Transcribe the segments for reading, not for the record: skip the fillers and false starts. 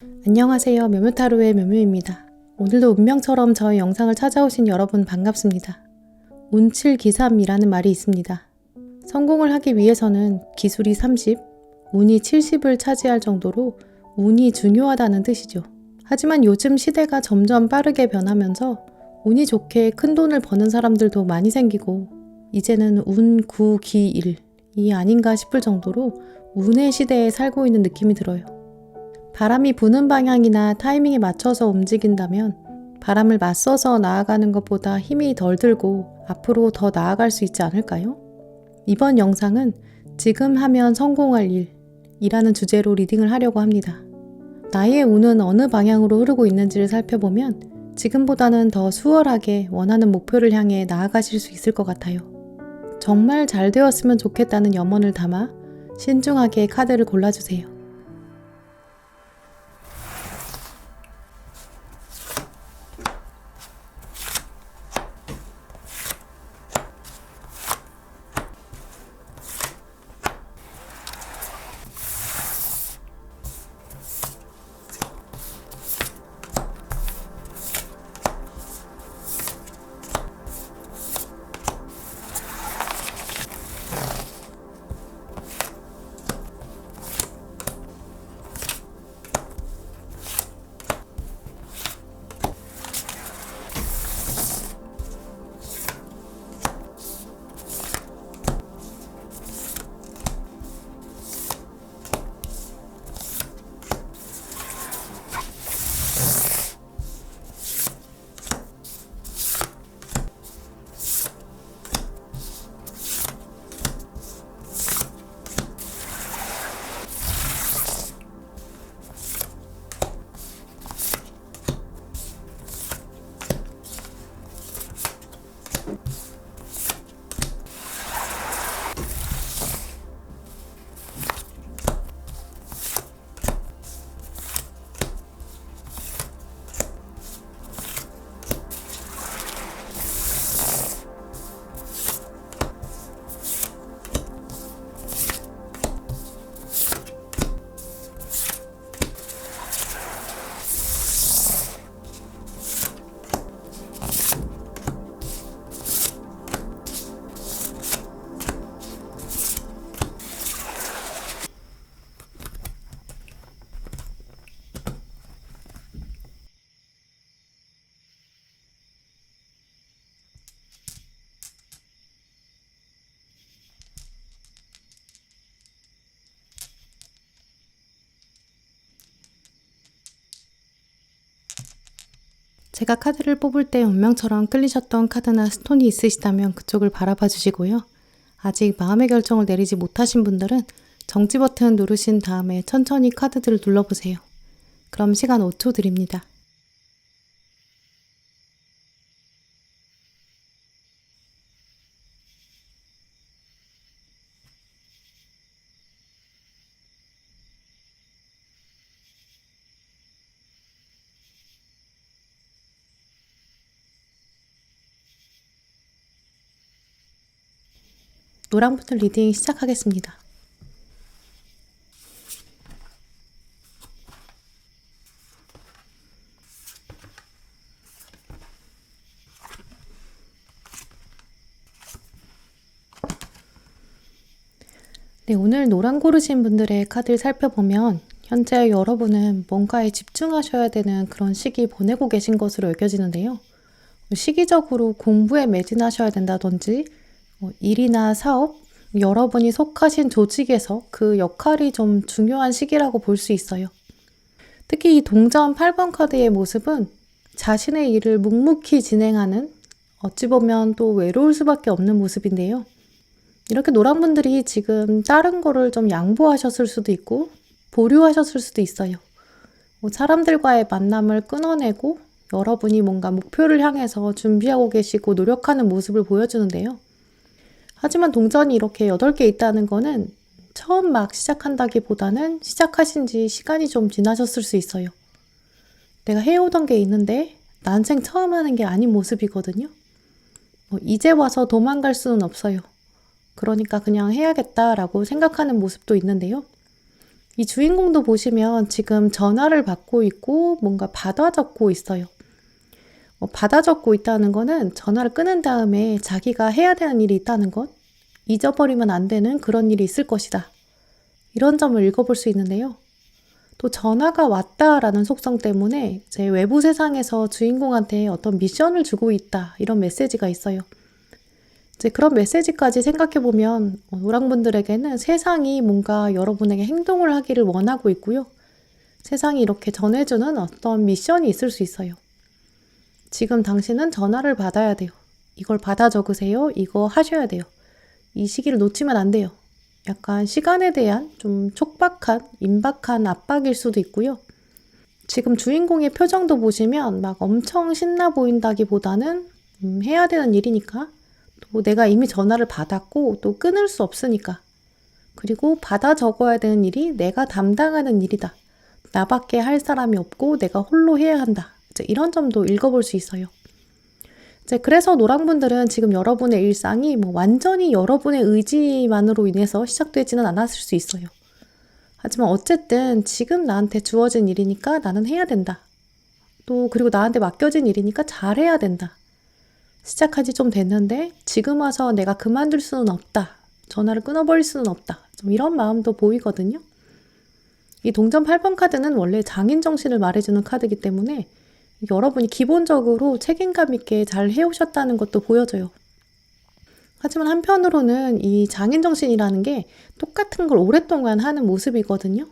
안녕하세요. 묘묘타로의 묘묘입니다. 오늘도 운명처럼 저의 영상을 찾아오신 여러분 반갑습니다. 운칠기삼이라는 말이 있습니다. 성공을 하기 위해서는 기술이 30, 운이 70을 차지할 정도로 운이 중요하다는 뜻이죠. 하지만 요즘 시대가 점점 빠르게 변하면서 운이 좋게 큰 돈을 버는 사람들도 많이 생기고 이제는 운, 구, 기, 일이 아닌가 싶을 정도로 운의 시대에 살고 있는 느낌이 들어요. 바람이 부는 방향이나 타이밍에 맞춰서 움직인다면 바람을 맞서서 나아가는 것보다 힘이 덜 들고 앞으로 더 나아갈 수 있지 않을까요? 이번 영상은 지금 하면 성공할 일이라는 주제로 리딩을 하려고 합니다. 나의 운은 어느 방향으로 흐르고 있는지를 살펴보면 지금보다는 더 수월하게 원하는 목표를 향해 나아가실 수 있을 것 같아요. 정말 잘 되었으면 좋겠다는 염원을 담아 신중하게 카드를 골라주세요. 제가 카드를 뽑을 때 운명처럼 끌리셨던 카드나 스톤이 있으시다면 그쪽을 바라봐 주시고요. 아직 마음의 결정을 내리지 못하신 분들은 정지 버튼 누르신 다음에 천천히 카드들을 눌러보세요. 그럼 시간 5초 드립니다. 노랑부터 리딩 시작하겠습니다. 네, 오늘 노랑 고르신 분들의 카드를 살펴보면 현재 여러분은 뭔가에 집중하셔야 되는 그런 시기 보내고 계신 것으로 여겨지는데요. 시기적으로 공부에 매진하셔야 된다든지 일이나 사업, 여러분이 속하신 조직에서 그 역할이 좀 중요한 시기라고 볼 수 있어요. 특히 이 동전 8번 카드의 모습은 자신의 일을 묵묵히 진행하는 어찌 보면 또 외로울 수밖에 없는 모습인데요. 이렇게 노랑분들이 지금 다른 거를 좀 양보하셨을 수도 있고 보류하셨을 수도 있어요. 사람들과의 만남을 끊어내고 여러분이 뭔가 목표를 향해서 준비하고 계시고 노력하는 모습을 보여주는데요. 하지만 동전이 이렇게 8개 있다는 거는 처음 막 시작한다기보다는 시작하신 지 시간이 좀 지나셨을 수 있어요. 내가 해오던 게 있는데 난생 처음 하는 게 아닌 모습이거든요. 이제 와서 도망갈 수는 없어요. 그러니까 그냥 해야겠다라고 생각하는 모습도 있는데요. 이 주인공도 보시면 지금 전화를 받고 있고 뭔가 받아 적고 있어요. 받아 적고 있다는 거는 전화를 끊은 다음에 자기가 해야 되는 일이 있다는 것, 잊어버리면 안 되는 그런 일이 있을 것이다. 이런 점을 읽어볼 수 있는데요. 또 전화가 왔다라는 속성 때문에 제 외부 세상에서 주인공한테 어떤 미션을 주고 있다. 이런 메시지가 있어요. 이제 그런 메시지까지 생각해보면 노랑분들에게는 세상이 뭔가 여러분에게 행동을 하기를 원하고 있고요. 세상이 이렇게 전해주는 어떤 미션이 있을 수 있어요. 지금 당신은 전화를 받아야 돼요. 이걸 받아 적으세요. 이거 하셔야 돼요. 이 시기를 놓치면 안 돼요. 약간 시간에 대한 좀 촉박한, 임박한 압박일 수도 있고요. 지금 주인공의 표정도 보시면 막 엄청 신나 보인다기보다는 해야 되는 일이니까, 또 내가 이미 전화를 받았고 또 끊을 수 없으니까, 그리고 받아 적어야 되는 일이 내가 담당하는 일이다. 나밖에 할 사람이 없고 내가 홀로 해야 한다. 이제 이런 점도 읽어볼 수 있어요. 이제 그래서 노랑분들은 지금 여러분의 일상이 완전히 여러분의 의지만으로 인해서 시작되지는 않았을 수 있어요. 하지만 어쨌든 지금 나한테 주어진 일이니까 나는 해야 된다. 또 그리고 나한테 맡겨진 일이니까 잘해야 된다. 시작한 지 좀 됐는데 지금 와서 내가 그만둘 수는 없다. 전화를 끊어버릴 수는 없다. 좀 이런 마음도 보이거든요. 이 동전 8번 카드는 원래 장인 정신을 말해주는 카드이기 때문에 여러분이 기본적으로 책임감 있게 잘 해오셨다는 것도 보여져요. 하지만 한편으로는 이 장인정신이라는 게 똑같은 걸 오랫동안 하는 모습이거든요.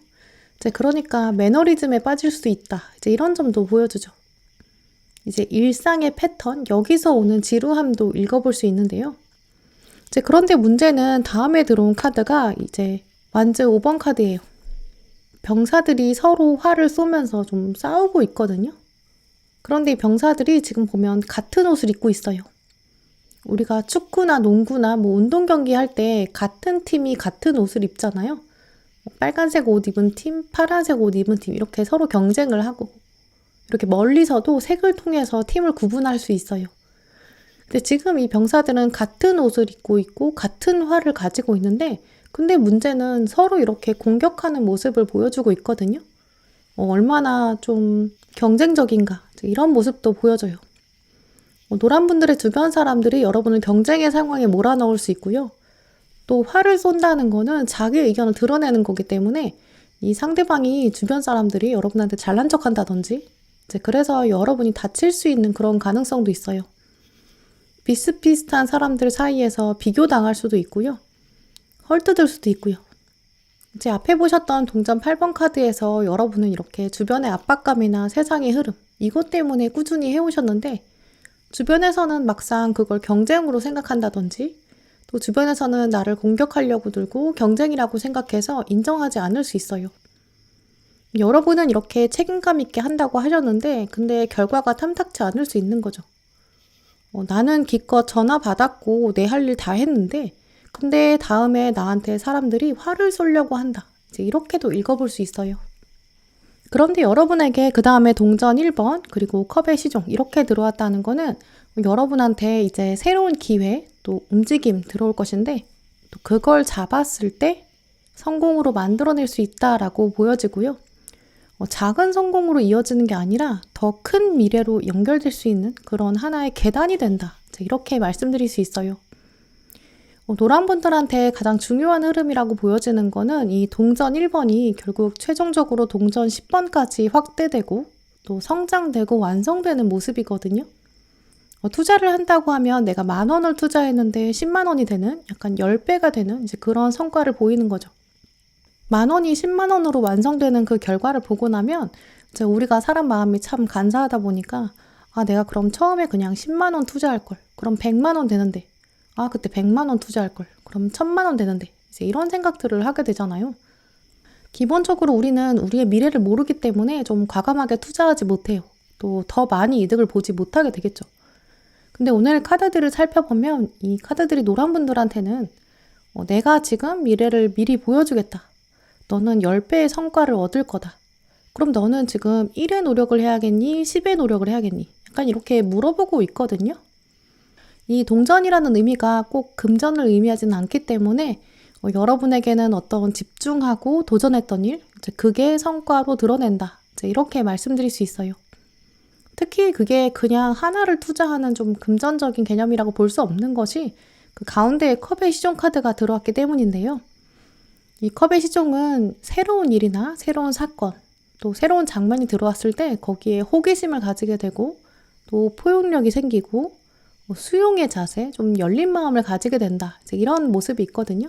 이제 그러니까 매너리즘에 빠질 수도 있다. 이제 이런 점도 보여주죠. 이제 일상의 패턴, 여기서 오는 지루함도 읽어볼 수 있는데요. 이제 그런데 문제는 다음에 들어온 카드가 이제 완즈 5번 카드예요. 병사들이 서로 활을 쏘면서 좀 싸우고 있거든요. 그런데 이 병사들이 지금 보면 같은 옷을 입고 있어요. 우리가 축구나 농구나 운동 경기 할 때 같은 팀이 같은 옷을 입잖아요. 빨간색 옷 입은 팀, 파란색 옷 입은 팀 이렇게 서로 경쟁을 하고 이렇게 멀리서도 색을 통해서 팀을 구분할 수 있어요. 근데 지금 이 병사들은 같은 옷을 입고 있고 같은 활을 가지고 있는데 근데 문제는 서로 이렇게 공격하는 모습을 보여주고 있거든요. 얼마나 좀 경쟁적인가 이런 모습도 보여져요. 노란 분들의 주변 사람들이 여러분을 경쟁의 상황에 몰아넣을 수 있고요. 또 화를 쏜다는 거는 자기 의견을 드러내는 거기 때문에 이 상대방이 주변 사람들이 여러분한테 잘난 척한다든지 이제 그래서 여러분이 다칠 수 있는 그런 가능성도 있어요. 비슷비슷한 사람들 사이에서 비교당할 수도 있고요. 헐뜯을 수도 있고요. 이제 앞에 보셨던 동전 8번 카드에서 여러분은 이렇게 주변의 압박감이나 세상의 흐름 이것 때문에 꾸준히 해오셨는데 주변에서는 막상 그걸 경쟁으로 생각한다든지 또 주변에서는 나를 공격하려고 들고 경쟁이라고 생각해서 인정하지 않을 수 있어요. 여러분은 이렇게 책임감 있게 한다고 하셨는데 근데 결과가 탐탁치 않을 수 있는 거죠. 나는 기껏 전화 받았고 내 할 일 다 했는데 근데 다음에 나한테 사람들이 화를 쏘려고 한다. 이제 이렇게도 읽어볼 수 있어요. 그런데 여러분에게 그 다음에 동전 1번 그리고 컵의 시종 이렇게 들어왔다는 거는 여러분한테 이제 새로운 기회 또 움직임 들어올 것인데 또 그걸 잡았을 때 성공으로 만들어낼 수 있다라고 보여지고요. 작은 성공으로 이어지는 게 아니라 더 큰 미래로 연결될 수 있는 그런 하나의 계단이 된다. 이렇게 말씀드릴 수 있어요. 노란 분들한테 가장 중요한 흐름이라고 보여지는 거는 이 동전 1번이 결국 최종적으로 동전 10번까지 확대되고 또 성장되고 완성되는 모습이거든요. 투자를 한다고 하면 내가 10,000원을 투자했는데 10만 원이 되는 약간 10배가 되는 이제 그런 성과를 보이는 거죠. 10,000원이 10만 원으로 완성되는 그 결과를 보고 나면 이제 우리가 사람 마음이 참 간사하다 보니까 내가 그럼 처음에 그냥 10만 원 투자할 걸. 그럼 100만 원 되는데. 그때 100만 원 투자할 걸. 그럼 1,000만 원 되는데. 이제 이런 생각들을 하게 되잖아요. 기본적으로 우리는 우리의 미래를 모르기 때문에 좀 과감하게 투자하지 못해요. 또 더 많이 이득을 보지 못하게 되겠죠. 근데 오늘 카드들을 살펴보면 이 카드들이 노란 분들한테는 내가 지금 미래를 미리 보여주겠다. 너는 10배의 성과를 얻을 거다. 그럼 너는 지금 1의 노력을 해야겠니? 10의 노력을 해야겠니? 약간 이렇게 물어보고 있거든요. 이 동전이라는 의미가 꼭 금전을 의미하지는 않기 때문에 여러분에게는 어떤 집중하고 도전했던 일, 이제 그게 성과로 드러낸다. 이제 이렇게 말씀드릴 수 있어요. 특히 그게 그냥 하나를 투자하는 좀 금전적인 개념이라고 볼 수 없는 것이 그 가운데에 컵의 시종 카드가 들어왔기 때문인데요. 이 컵의 시종은 새로운 일이나 새로운 사건, 또 새로운 장면이 들어왔을 때 거기에 호기심을 가지게 되고 또 포용력이 생기고 수용의 자세, 좀 열린 마음을 가지게 된다. 이제 이런 모습이 있거든요.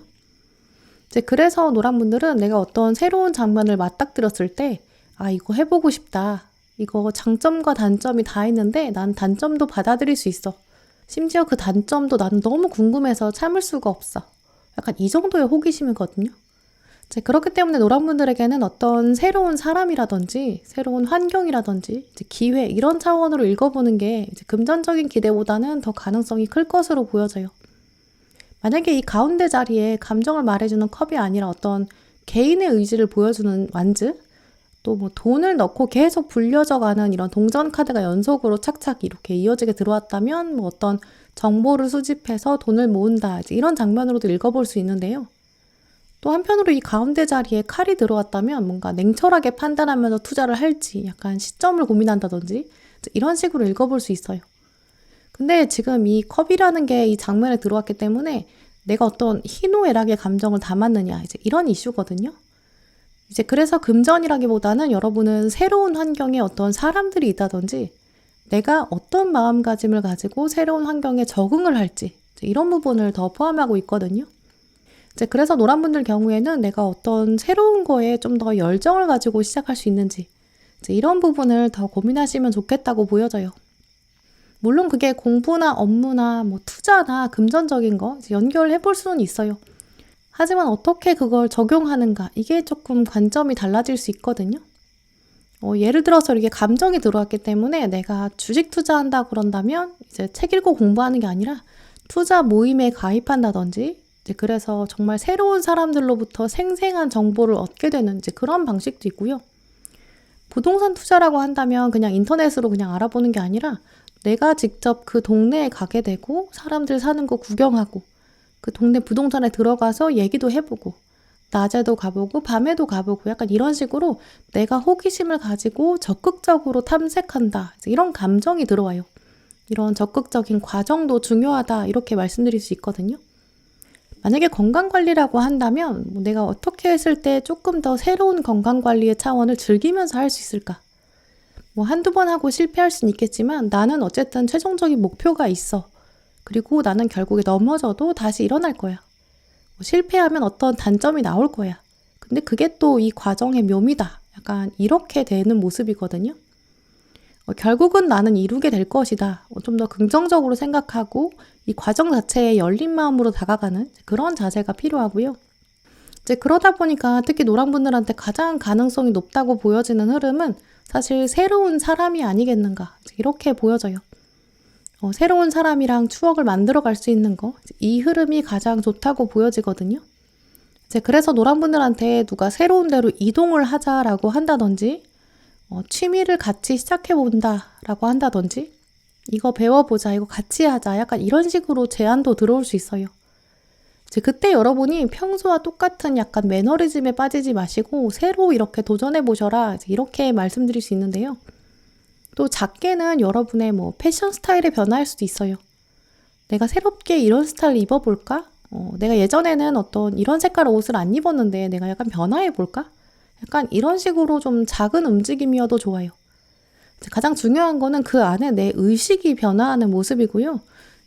이제 그래서 노란 분들은 내가 어떤 새로운 장면을 맞닥뜨렸을 때 이거 해보고 싶다. 이거 장점과 단점이 다 있는데 난 단점도 받아들일 수 있어. 심지어 그 단점도 나는 너무 궁금해서 참을 수가 없어. 약간 이 정도의 호기심이거든요. 이제 그렇기 때문에 노란 분들에게는 어떤 새로운 사람이라든지 새로운 환경이라든지 이제 기회 이런 차원으로 읽어보는 게 이제 금전적인 기대보다는 더 가능성이 클 것으로 보여져요. 만약에 이 가운데 자리에 감정을 말해주는 컵이 아니라 어떤 개인의 의지를 보여주는 완즈, 또 뭐 돈을 넣고 계속 불려져 가는 이런 동전 카드가 연속으로 착착 이렇게 이어지게 들어왔다면 뭐 어떤 정보를 수집해서 돈을 모은다 이런 장면으로도 읽어볼 수 있는데요. 또 한편으로 이 가운데 자리에 칼이 들어왔다면 뭔가 냉철하게 판단하면서 투자를 할지 약간 시점을 고민한다든지 이런 식으로 읽어볼 수 있어요. 근데 지금 이 컵이라는 게 이 장면에 들어왔기 때문에 내가 어떤 희노애락의 감정을 담았느냐 이제 이런 이슈거든요. 이제 그래서 금전이라기보다는 여러분은 새로운 환경에 어떤 사람들이 있다든지 내가 어떤 마음가짐을 가지고 새로운 환경에 적응을 할지 이런 부분을 더 포함하고 있거든요. 이제 그래서 노란 분들 경우에는 내가 어떤 새로운 거에 좀 더 열정을 가지고 시작할 수 있는지 이제 이런 부분을 더 고민하시면 좋겠다고 보여져요. 물론 그게 공부나 업무나 뭐 투자나 금전적인 거 연결해 볼 수는 있어요. 하지만 어떻게 그걸 적용하는가 이게 조금 관점이 달라질 수 있거든요. 예를 들어서 이렇게 감정이 들어왔기 때문에 내가 주식 투자한다 그런다면 이제 책 읽고 공부하는 게 아니라 투자 모임에 가입한다든지 이제 그래서 정말 새로운 사람들로부터 생생한 정보를 얻게 되는 이제 그런 방식도 있고요. 부동산 투자라고 한다면 그냥 인터넷으로 그냥 알아보는 게 아니라 내가 직접 그 동네에 가게 되고 사람들 사는 거 구경하고 그 동네 부동산에 들어가서 얘기도 해보고 낮에도 가보고 밤에도 가보고 약간 이런 식으로 내가 호기심을 가지고 적극적으로 탐색한다. 이런 감정이 들어와요. 이런 적극적인 과정도 중요하다 이렇게 말씀드릴 수 있거든요. 만약에 건강관리라고 한다면 내가 어떻게 했을 때 조금 더 새로운 건강관리의 차원을 즐기면서 할 수 있을까? 한두 번 하고 실패할 수는 있겠지만 나는 어쨌든 최종적인 목표가 있어. 그리고 나는 결국에 넘어져도 다시 일어날 거야. 실패하면 어떤 단점이 나올 거야. 근데 그게 또 이 과정의 묘미다. 약간 이렇게 되는 모습이거든요. 결국은 나는 이루게 될 것이다. 좀 더 긍정적으로 생각하고 이 과정 자체에 열린 마음으로 다가가는 그런 자세가 필요하고요. 이제 그러다 보니까 특히 노란 분들한테 가장 가능성이 높다고 보여지는 흐름은 사실 새로운 사람이 아니겠는가 이렇게 보여져요. 새로운 사람이랑 추억을 만들어 갈 수 있는 거, 이 흐름이 가장 좋다고 보여지거든요. 이제 그래서 노란 분들한테 누가 새로운 데로 이동을 하자라고 한다든지 취미를 같이 시작해본다라고 한다든지 이거 배워보자, 이거 같이 하자 약간 이런 식으로 제안도 들어올 수 있어요. 이제 그때 여러분이 평소와 똑같은 약간 매너리즘에 빠지지 마시고 새로 이렇게 도전해보셔라 이렇게 말씀드릴 수 있는데요. 또 작게는 여러분의 패션 스타일의 변화일 수도 있어요. 내가 새롭게 이런 스타일을 입어볼까? 내가 예전에는 어떤 이런 색깔의 옷을 안 입었는데 내가 약간 변화해볼까? 약간 이런 식으로 좀 작은 움직임이어도 좋아요. 가장 중요한 거는 그 안에 내 의식이 변화하는 모습이고요.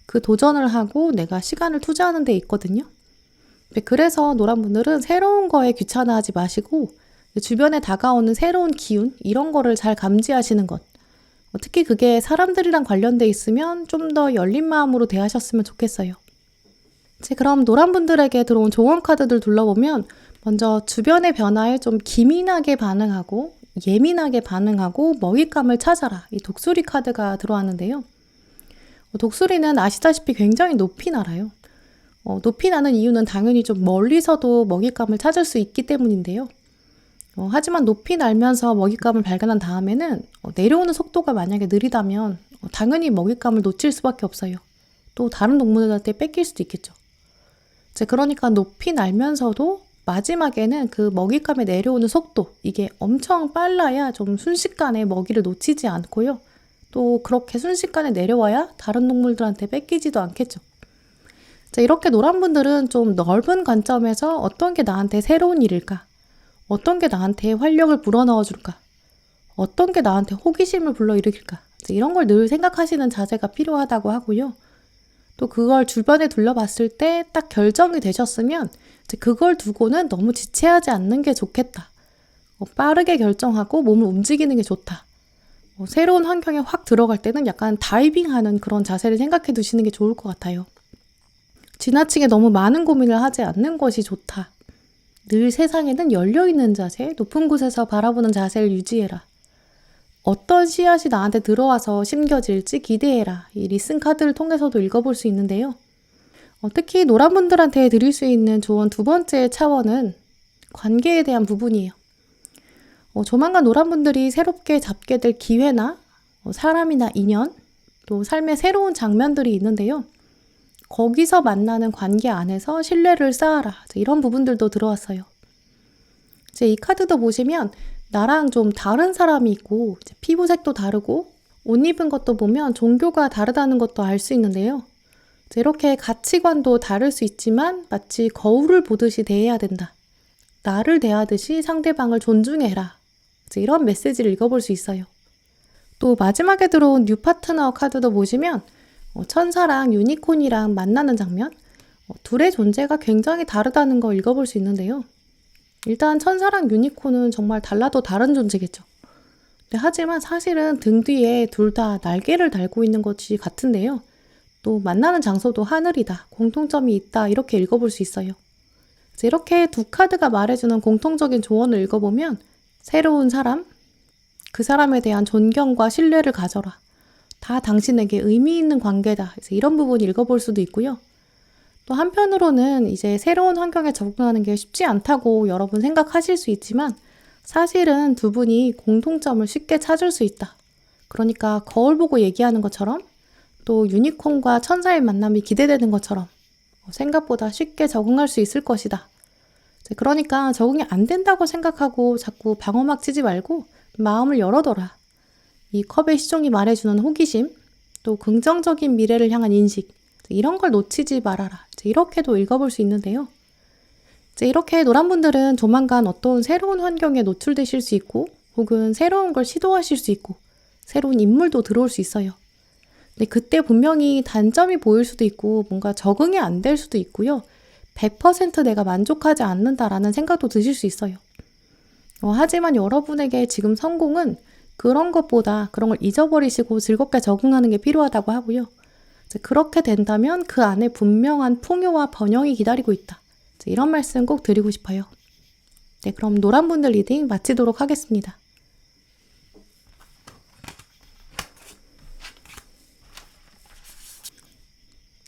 그 도전을 하고 내가 시간을 투자하는 데 있거든요. 그래서 노란 분들은 새로운 거에 귀찮아하지 마시고 주변에 다가오는 새로운 기운 이런 거를 잘 감지하시는 것. 특히 그게 사람들이랑 관련돼 있으면 좀 더 열린 마음으로 대하셨으면 좋겠어요. 그럼 노란 분들에게 들어온 조언 카드들 둘러보면 먼저 주변의 변화에 좀 기민하게 반응하고 예민하게 반응하고 먹잇감을 찾아라. 이 독수리 카드가 들어왔는데요. 독수리는 아시다시피 굉장히 높이 날아요. 높이 나는 이유는 당연히 좀 멀리서도 먹잇감을 찾을 수 있기 때문인데요. 하지만 높이 날면서 먹잇감을 발견한 다음에는 내려오는 속도가 만약에 느리다면 당연히 먹잇감을 놓칠 수밖에 없어요. 또 다른 동물들한테 뺏길 수도 있겠죠. 그러니까 높이 날면서도 마지막에는 그 먹잇감에 내려오는 속도, 이게 엄청 빨라야 좀 순식간에 먹이를 놓치지 않고요. 또 그렇게 순식간에 내려와야 다른 동물들한테 뺏기지도 않겠죠. 자, 이렇게 노란분들은 좀 넓은 관점에서 어떤 게 나한테 새로운 일일까? 어떤 게 나한테 활력을 불어넣어 줄까? 어떤 게 나한테 호기심을 불러일으킬까? 자, 이런 걸 늘 생각하시는 자세가 필요하다고 하고요. 또 그걸 주변에 둘러봤을 때 딱 결정이 되셨으면 이제 그걸 두고는 너무 지체하지 않는 게 좋겠다. 빠르게 결정하고 몸을 움직이는 게 좋다. 새로운 환경에 확 들어갈 때는 약간 다이빙하는 그런 자세를 생각해 두시는 게 좋을 것 같아요. 지나치게 너무 많은 고민을 하지 않는 것이 좋다. 늘 세상에는 열려있는 자세, 높은 곳에서 바라보는 자세를 유지해라. 어떤 씨앗이 나한테 들어와서 심겨질지 기대해라. 이 리슨 카드를 통해서도 읽어볼 수 있는데요. 특히 노란분들한테 드릴 수 있는 조언 두 번째 차원은 관계에 대한 부분이에요. 조만간 노란분들이 새롭게 잡게 될 기회나 사람이나 인연, 또 삶의 새로운 장면들이 있는데요. 거기서 만나는 관계 안에서 신뢰를 쌓아라. 이런 부분들도 들어왔어요. 이제 이 카드도 보시면 나랑 좀 다른 사람이 있고 피부색도 다르고 옷 입은 것도 보면 종교가 다르다는 것도 알 수 있는데요. 이렇게 가치관도 다를 수 있지만 마치 거울을 보듯이 대해야 된다. 나를 대하듯이 상대방을 존중해라. 이런 메시지를 읽어볼 수 있어요. 또 마지막에 들어온 뉴 파트너 카드도 보시면 천사랑 유니콘이랑 만나는 장면, 둘의 존재가 굉장히 다르다는 걸 읽어볼 수 있는데요. 일단 천사랑 유니콘은 정말 달라도 다른 존재겠죠. 하지만 사실은 등 뒤에 둘 다 날개를 달고 있는 것이 같은데요. 또 만나는 장소도 하늘이다, 공통점이 있다, 이렇게 읽어볼 수 있어요. 이렇게 두 카드가 말해주는 공통적인 조언을 읽어보면 새로운 사람, 그 사람에 대한 존경과 신뢰를 가져라. 다 당신에게 의미 있는 관계다. 이런 부분 읽어볼 수도 있고요. 또 한편으로는 이제 새로운 환경에 적응하는 게 쉽지 않다고 여러분 생각하실 수 있지만 사실은 두 분이 공통점을 쉽게 찾을 수 있다. 그러니까 거울 보고 얘기하는 것처럼 또 유니콘과 천사의 만남이 기대되는 것처럼 생각보다 쉽게 적응할 수 있을 것이다. 그러니까 적응이 안 된다고 생각하고 자꾸 방어막 치지 말고 마음을 열어둬라. 이 컵의 시종이 말해주는 호기심, 또 긍정적인 미래를 향한 인식, 이런 걸 놓치지 말아라. 이렇게도 읽어볼 수 있는데요. 이렇게 노란분들은 조만간 어떤 새로운 환경에 노출되실 수 있고 혹은 새로운 걸 시도하실 수 있고 새로운 인물도 들어올 수 있어요. 근데 그때 분명히 단점이 보일 수도 있고 뭔가 적응이 안 될 수도 있고요. 100% 내가 만족하지 않는다라는 생각도 드실 수 있어요. 하지만 여러분에게 지금 성공은 그런 것보다 그런 걸 잊어버리시고 즐겁게 적응하는 게 필요하다고 하고요. 그렇게 된다면 그 안에 분명한 풍요와 번영이 기다리고 있다. 이런 말씀 꼭 드리고 싶어요. 네, 그럼 노란분들 리딩 마치도록 하겠습니다.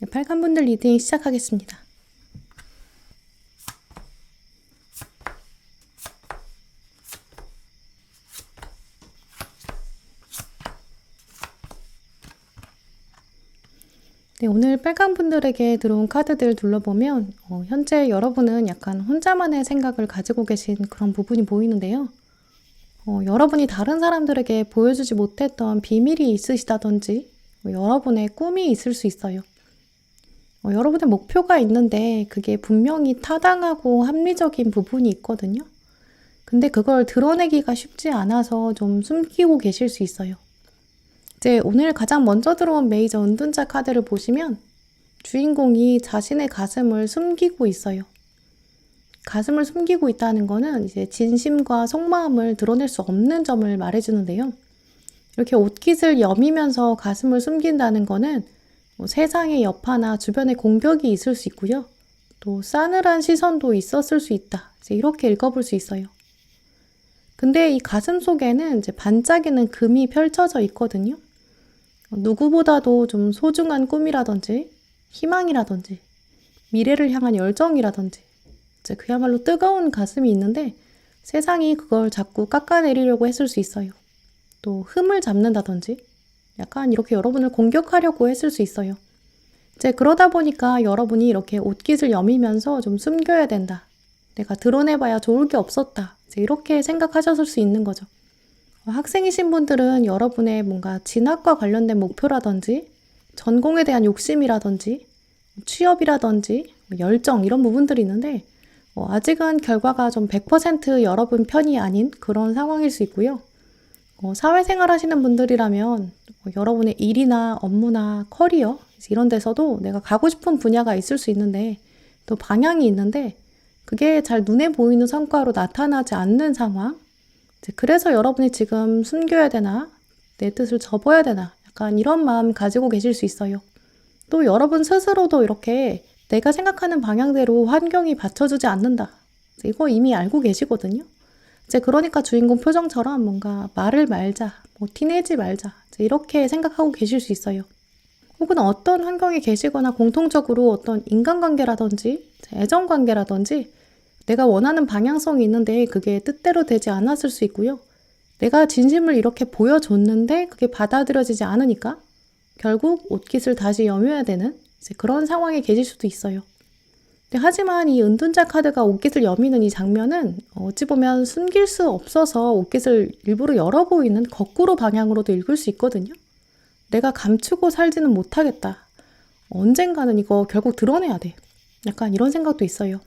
네, 빨간분들 리딩 시작하겠습니다. 네, 오늘 빨간분들에게 들어온 카드들 둘러보면 현재 여러분은 약간 혼자만의 생각을 가지고 계신 그런 부분이 보이는데요. 여러분이 다른 사람들에게 보여주지 못했던 비밀이 있으시다든지 여러분의 꿈이 있을 수 있어요. 여러분의 목표가 있는데 그게 분명히 타당하고 합리적인 부분이 있거든요. 근데 그걸 드러내기가 쉽지 않아서 좀 숨기고 계실 수 있어요. 이제 오늘 가장 먼저 들어온 메이저 은둔자 카드를 보시면 주인공이 자신의 가슴을 숨기고 있어요. 가슴을 숨기고 있다는 거는 이제 진심과 속마음을 드러낼 수 없는 점을 말해주는데요. 이렇게 옷깃을 여미면서 가슴을 숨긴다는 거는 세상의 여파나 주변의 공격이 있을 수 있고요. 또 싸늘한 시선도 있었을 수 있다. 이제 이렇게 읽어볼 수 있어요. 근데 이 가슴 속에는 이제 반짝이는 금이 펼쳐져 있거든요. 누구보다도 좀 소중한 꿈이라든지 희망이라든지 미래를 향한 열정이라든지 이제 그야말로 뜨거운 가슴이 있는데 세상이 그걸 자꾸 깎아내리려고 했을 수 있어요. 또 흠을 잡는다든지 약간 이렇게 여러분을 공격하려고 했을 수 있어요. 이제 그러다 보니까 여러분이 이렇게 옷깃을 여미면서 좀 숨겨야 된다. 내가 드러내봐야 좋을 게 없었다. 이제 이렇게 생각하셨을 수 있는 거죠. 학생이신 분들은 여러분의 뭔가 진학과 관련된 목표라든지 전공에 대한 욕심이라든지 취업이라든지 열정 이런 부분들이 있는데 아직은 결과가 좀 100% 여러분 편이 아닌 그런 상황일 수 있고요. 사회생활 하시는 분들이라면 여러분의 일이나 업무나 커리어 이런 데서도 내가 가고 싶은 분야가 있을 수 있는데 또 방향이 있는데 그게 잘 눈에 보이는 성과로 나타나지 않는 상황. 그래서 여러분이 지금 숨겨야 되나 내 뜻을 접어야 되나 약간 이런 마음 가지고 계실 수 있어요. 또 여러분 스스로도 이렇게 내가 생각하는 방향대로 환경이 받쳐주지 않는다. 이거 이미 알고 계시거든요. 그러니까 주인공 표정처럼 뭔가 말을 말자, 티내지 말자 이렇게 생각하고 계실 수 있어요. 혹은 어떤 환경에 계시거나 공통적으로 어떤 인간관계라든지 애정관계라든지 내가 원하는 방향성이 있는데 그게 뜻대로 되지 않았을 수 있고요. 내가 진심을 이렇게 보여줬는데 그게 받아들여지지 않으니까 결국 옷깃을 다시 여며야 되는 그런 상황에 계실 수도 있어요. 하지만 이 은둔자 카드가 옷깃을 여미는 이 장면은 어찌 보면 숨길 수 없어서 옷깃을 일부러 열어 보이는 거꾸로 방향으로도 읽을 수 있거든요. 내가 감추고 살지는 못하겠다. 언젠가는 이거 결국 드러내야 돼. 약간 이런 생각도 있어요.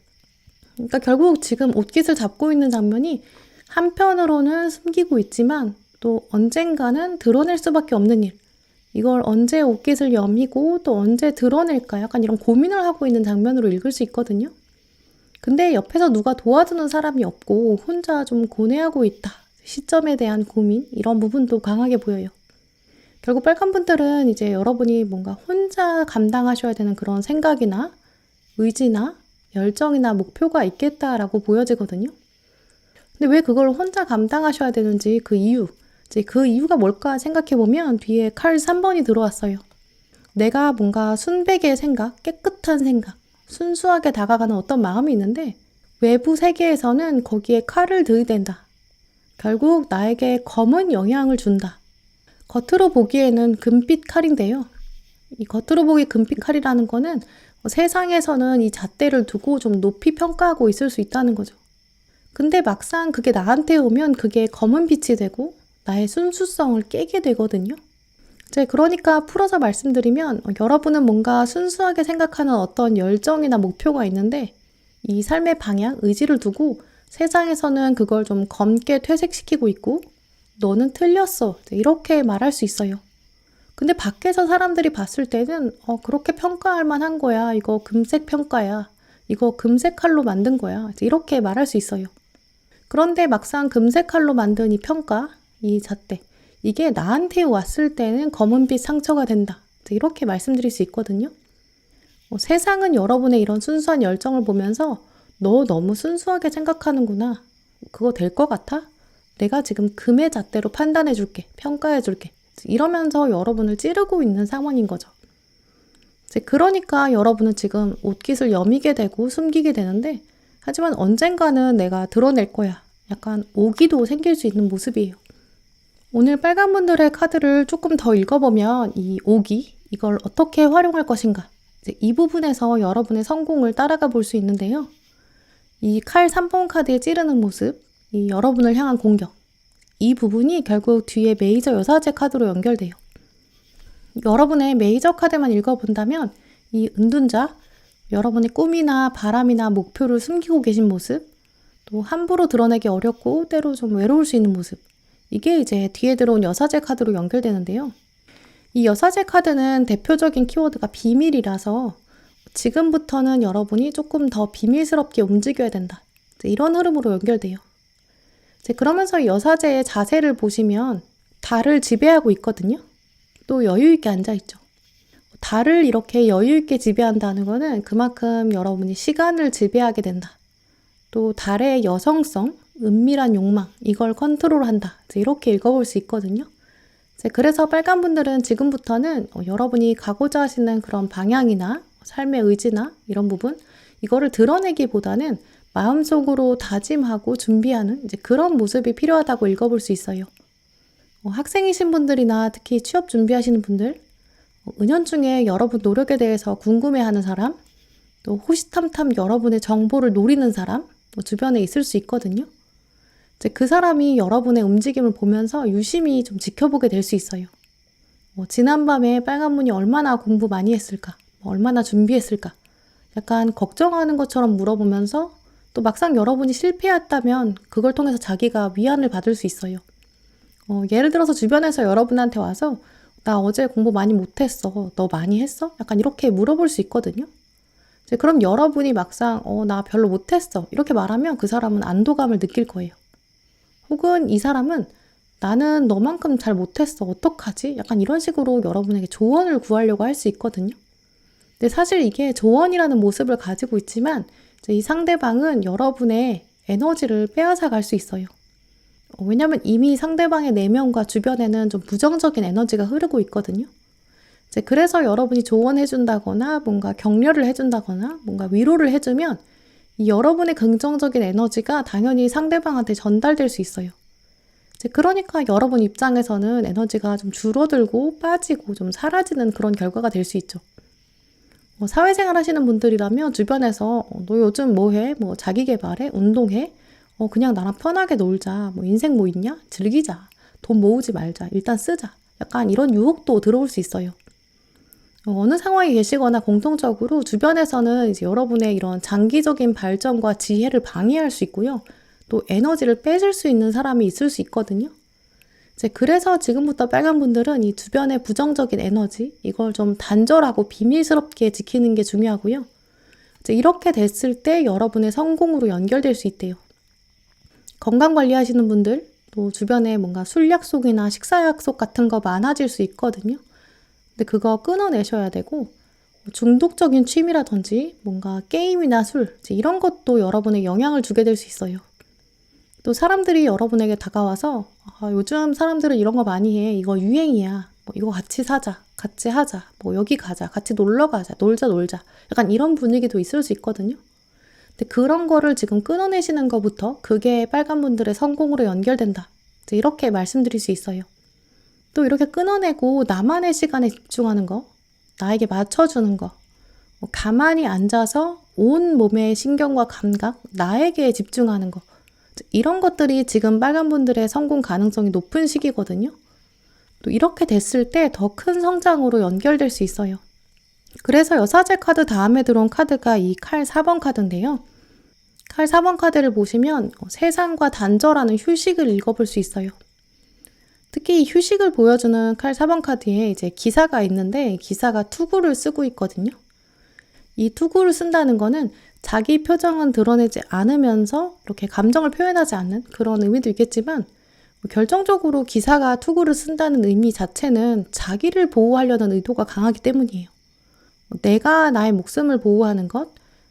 그러니까 결국 지금 옷깃을 잡고 있는 장면이 한편으로는 숨기고 있지만 또 언젠가는 드러낼 수밖에 없는 일. 이걸 언제 옷깃을 여미고 또 언제 드러낼까 약간 이런 고민을 하고 있는 장면으로 읽을 수 있거든요. 근데 옆에서 누가 도와주는 사람이 없고 혼자 좀 고뇌하고 있다. 시점에 대한 고민 이런 부분도 강하게 보여요. 결국 빨간 분들은 이제 여러분이 뭔가 혼자 감당하셔야 되는 그런 생각이나 의지나 열정이나 목표가 있겠다라고 보여지거든요. 근데 왜 그걸 혼자 감당하셔야 되는지 그 이유가 뭘까 생각해보면 뒤에 칼 3번이 들어왔어요. 내가 뭔가 순백의 생각, 깨끗한 생각, 순수하게 다가가는 어떤 마음이 있는데 외부 세계에서는 거기에 칼을 들이댄다. 결국 나에게 검은 영향을 준다. 겉으로 보기에는 금빛 칼인데요. 이 겉으로 보기 금빛 칼이라는 거는 세상에서는 이 잣대를 두고 좀 높이 평가하고 있을 수 있다는 거죠. 근데 막상 그게 나한테 오면 그게 검은 빛이 되고 나의 순수성을 깨게 되거든요. 그러니까 풀어서 말씀드리면 여러분은 뭔가 순수하게 생각하는 어떤 열정이나 목표가 있는데 이 삶의 방향, 의지를 두고 세상에서는 그걸 좀 검게 퇴색시키고 있고 너는 틀렸어. 이렇게 말할 수 있어요. 근데 밖에서 사람들이 봤을 때는 그렇게 평가할 만한 거야. 이거 금색 평가야. 이거 금색 칼로 만든 거야. 이렇게 말할 수 있어요. 그런데 막상 금색 칼로 만든 이 평가, 이 잣대, 이게 나한테 왔을 때는 검은빛 상처가 된다. 이렇게 말씀드릴 수 있거든요. 세상은 여러분의 이런 순수한 열정을 보면서 너 너무 순수하게 생각하는구나. 그거 될 것 같아? 내가 지금 금의 잣대로 판단해 줄게. 평가해 줄게. 이러면서 여러분을 찌르고 있는 상황인 거죠. 그러니까 여러분은 지금 옷깃을 여미게 되고 숨기게 되는데 하지만 언젠가는 내가 드러낼 거야. 약간 오기도 생길 수 있는 모습이에요. 오늘 빨간 분들의 카드를 조금 더 읽어보면 이 오기, 이걸 어떻게 활용할 것인가. 이 부분에서 여러분의 성공을 따라가 볼 수 있는데요. 이 칼 3번 카드에 찌르는 모습, 이 여러분을 향한 공격. 이 부분이 결국 뒤에 메이저 여사제 카드로 연결돼요. 여러분의 메이저 카드만 읽어본다면 이 은둔자, 여러분의 꿈이나 바람이나 목표를 숨기고 계신 모습, 또 함부로 드러내기 어렵고 때로 좀 외로울 수 있는 모습. 이게 이제 뒤에 들어온 여사제 카드로 연결되는데요. 이 여사제 카드는 대표적인 키워드가 비밀이라서 지금부터는 여러분이 조금 더 비밀스럽게 움직여야 된다. 이런 흐름으로 연결돼요. 그러면서 이 여사제의 자세를 보시면 달을 지배하고 있거든요. 또 여유 있게 앉아있죠. 달을 이렇게 여유 있게 지배한다는 거는 그만큼 여러분이 시간을 지배하게 된다. 또 달의 여성성, 은밀한 욕망, 이걸 컨트롤한다. 이렇게 읽어볼 수 있거든요. 그래서 빨간 분들은 지금부터는 여러분이 가고자 하시는 그런 방향이나 삶의 의지나 이런 부분, 이거를 드러내기보다는 마음속으로 다짐하고 준비하는 이제 그런 모습이 필요하다고 읽어볼 수 있어요. 학생이신 분들이나 특히 취업 준비하시는 분들, 은연중에 여러분 노력에 대해서 궁금해하는 사람, 또 호시탐탐 여러분의 정보를 노리는 사람, 주변에 있을 수 있거든요. 이제 그 사람이 여러분의 움직임을 보면서 유심히 좀 지켜보게 될 수 있어요. 지난밤에 빨간문이 얼마나 공부 많이 했을까? 얼마나 준비했을까? 약간 걱정하는 것처럼 물어보면서 또 막상 여러분이 실패했다면 그걸 통해서 자기가 위안을 받을 수 있어요. 예를 들어서 주변에서 여러분한테 와서 나 어제 공부 많이 못했어. 너 많이 했어? 약간 이렇게 물어볼 수 있거든요. 이제 그럼 여러분이 막상 나 별로 못했어. 이렇게 말하면 그 사람은 안도감을 느낄 거예요. 혹은 이 사람은 나는 너만큼 잘 못했어. 어떡하지? 약간 이런 식으로 여러분에게 조언을 구하려고 할 수 있거든요. 근데 사실 이게 조언이라는 모습을 가지고 있지만 이제 이 상대방은 여러분의 에너지를 빼앗아 갈 수 있어요. 왜냐면 이미 상대방의 내면과 주변에는 좀 부정적인 에너지가 흐르고 있거든요. 이제 그래서 여러분이 조언해준다거나 뭔가 격려를 해준다거나 뭔가 위로를 해주면 이 여러분의 긍정적인 에너지가 당연히 상대방한테 전달될 수 있어요. 이제 그러니까 여러분 입장에서는 에너지가 좀 줄어들고 빠지고 좀 사라지는 그런 결과가 될 수 있죠. 사회생활 하시는 분들이라면 주변에서 너 요즘 뭐 해? 뭐 자기 개발해? 운동해? 그냥 나랑 편하게 놀자. 뭐 인생 뭐 있냐? 즐기자. 돈 모으지 말자. 일단 쓰자. 약간 이런 유혹도 들어올 수 있어요. 어느 상황에 계시거나 공통적으로 주변에서는 이제 여러분의 이런 장기적인 발전과 지혜를 방해할 수 있고요. 또 에너지를 뺏을 수 있는 사람이 있을 수 있거든요. 이제 그래서 지금부터 빨간 분들은 이 주변의 부정적인 에너지, 이걸 좀 단절하고 비밀스럽게 지키는 게 중요하고요. 이제 이렇게 됐을 때 여러분의 성공으로 연결될 수 있대요. 건강 관리하시는 분들, 또 주변에 뭔가 술 약속이나 식사 약속 같은 거 많아질 수 있거든요. 근데 그거 끊어내셔야 되고 중독적인 취미라든지 뭔가 게임이나 술 이런 것도 여러분에 영향을 주게 될 수 있어요. 또 사람들이 여러분에게 다가와서 요즘 사람들은 이런 거 많이 해. 이거 유행이야. 뭐 이거 같이 사자. 같이 하자. 뭐 여기 가자. 같이 놀러 가자. 놀자. 약간 이런 분위기도 있을 수 있거든요. 근데 그런 거를 지금 끊어내시는 것부터 그게 빨간 분들의 성공으로 연결된다. 이렇게 말씀드릴 수 있어요. 또 이렇게 끊어내고 나만의 시간에 집중하는 거, 나에게 맞춰주는 거, 가만히 앉아서 온 몸의 신경과 감각, 나에게 집중하는 거, 이런 것들이 지금 빨간 분들의 성공 가능성이 높은 시기거든요. 또 이렇게 됐을 때 더 큰 성장으로 연결될 수 있어요. 그래서 여사제 카드 다음에 들어온 카드가 이 칼 4번 카드인데요. 칼 4번 카드를 보시면 세상과 단절하는 휴식을 읽어볼 수 있어요. 특히 이 휴식을 보여주는 칼 4번 카드에 이제 기사가 있는데 기사가 투구를 쓰고 있거든요. 이 투구를 쓴다는 거는 자기 표정은 드러내지 않으면서 이렇게 감정을 표현하지 않는 그런 의미도 있겠지만 결정적으로 기사가 투구를 쓴다는 의미 자체는 자기를 보호하려는 의도가 강하기 때문이에요. 내가 나의 목숨을 보호하는 것,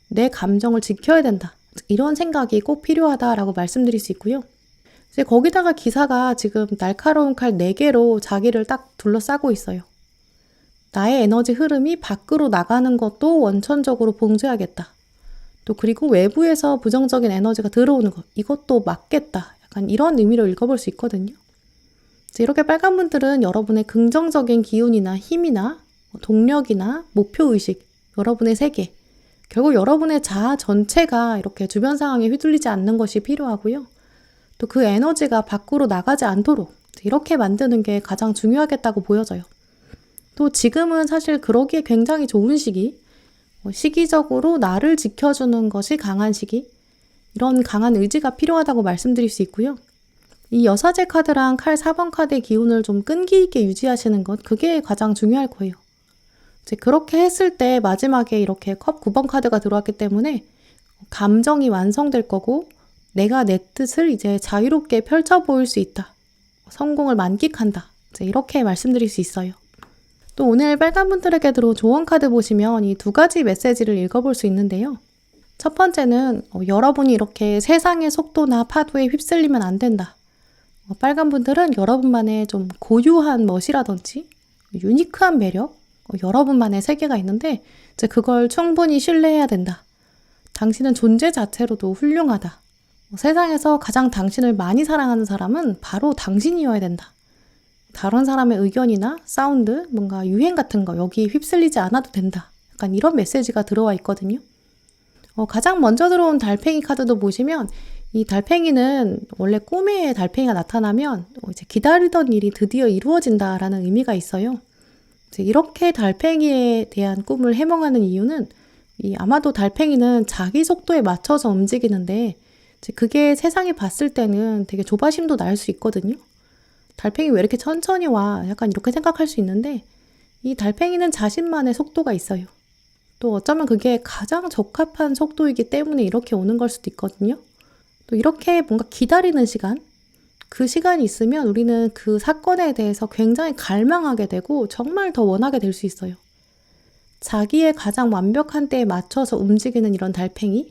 내 감정을 지켜야 된다. 이런 생각이 꼭 필요하다라고 말씀드릴 수 있고요. 이제 거기다가 기사가 지금 날카로운 칼 4개로 자기를 딱 둘러싸고 있어요. 나의 에너지 흐름이 밖으로 나가는 것도 원천적으로 봉쇄하겠다. 또 그리고 외부에서 부정적인 에너지가 들어오는 것, 이것도 막겠다. 약간 이런 의미로 읽어볼 수 있거든요. 이렇게 빨간 분들은 여러분의 긍정적인 기운이나 힘이나 동력이나 목표의식, 여러분의 세계, 결국 여러분의 자아 전체가 이렇게 주변 상황에 휘둘리지 않는 것이 필요하고요. 또 그 에너지가 밖으로 나가지 않도록 이렇게 만드는 게 가장 중요하겠다고 보여져요. 또 지금은 사실 그러기에 굉장히 좋은 시기, 시기적으로 나를 지켜주는 것이 강한 시기, 이런 강한 의지가 필요하다고 말씀드릴 수 있고요. 이 여사제 카드랑 칼 4번 카드의 기운을 좀 끈기 있게 유지하시는 것, 그게 가장 중요할 거예요. 이제 그렇게 했을 때 마지막에 이렇게 컵 9번 카드가 들어왔기 때문에 감정이 완성될 거고 내가 내 뜻을 이제 자유롭게 펼쳐 보일 수 있다. 성공을 만끽한다. 이제 이렇게 말씀드릴 수 있어요. 또 오늘 빨간 분들에게 들어온 조언 카드 보시면 이 2가지 메시지를 읽어볼 수 있는데요. 첫 번째는 여러분이 이렇게 세상의 속도나 파도에 휩쓸리면 안 된다. 빨간 분들은 여러분만의 좀 고유한 멋이라든지 유니크한 매력, 여러분만의 세계가 있는데 이제 그걸 충분히 신뢰해야 된다. 당신은 존재 자체로도 훌륭하다. 세상에서 가장 당신을 많이 사랑하는 사람은 바로 당신이어야 된다. 다른 사람의 의견이나 사운드, 뭔가 유행 같은 거 여기 휩쓸리지 않아도 된다. 약간 이런 메시지가 들어와 있거든요. 가장 먼저 들어온 달팽이 카드도 보시면 이 달팽이는 원래 꿈에 달팽이가 나타나면 이제 기다리던 일이 드디어 이루어진다라는 의미가 있어요. 이제 이렇게 달팽이에 대한 꿈을 해몽하는 이유는 아마도 달팽이는 자기 속도에 맞춰서 움직이는데 이제 그게 세상이 봤을 때는 되게 조바심도 날 수 있거든요. 달팽이 왜 이렇게 천천히 와? 약간 이렇게 생각할 수 있는데 이 달팽이는 자신만의 속도가 있어요. 또 어쩌면 그게 가장 적합한 속도이기 때문에 이렇게 오는 걸 수도 있거든요. 또 이렇게 뭔가 기다리는 시간, 그 시간이 있으면 우리는 그 사건에 대해서 굉장히 갈망하게 되고 정말 더 원하게 될 수 있어요. 자기의 가장 완벽한 때에 맞춰서 움직이는 이런 달팽이,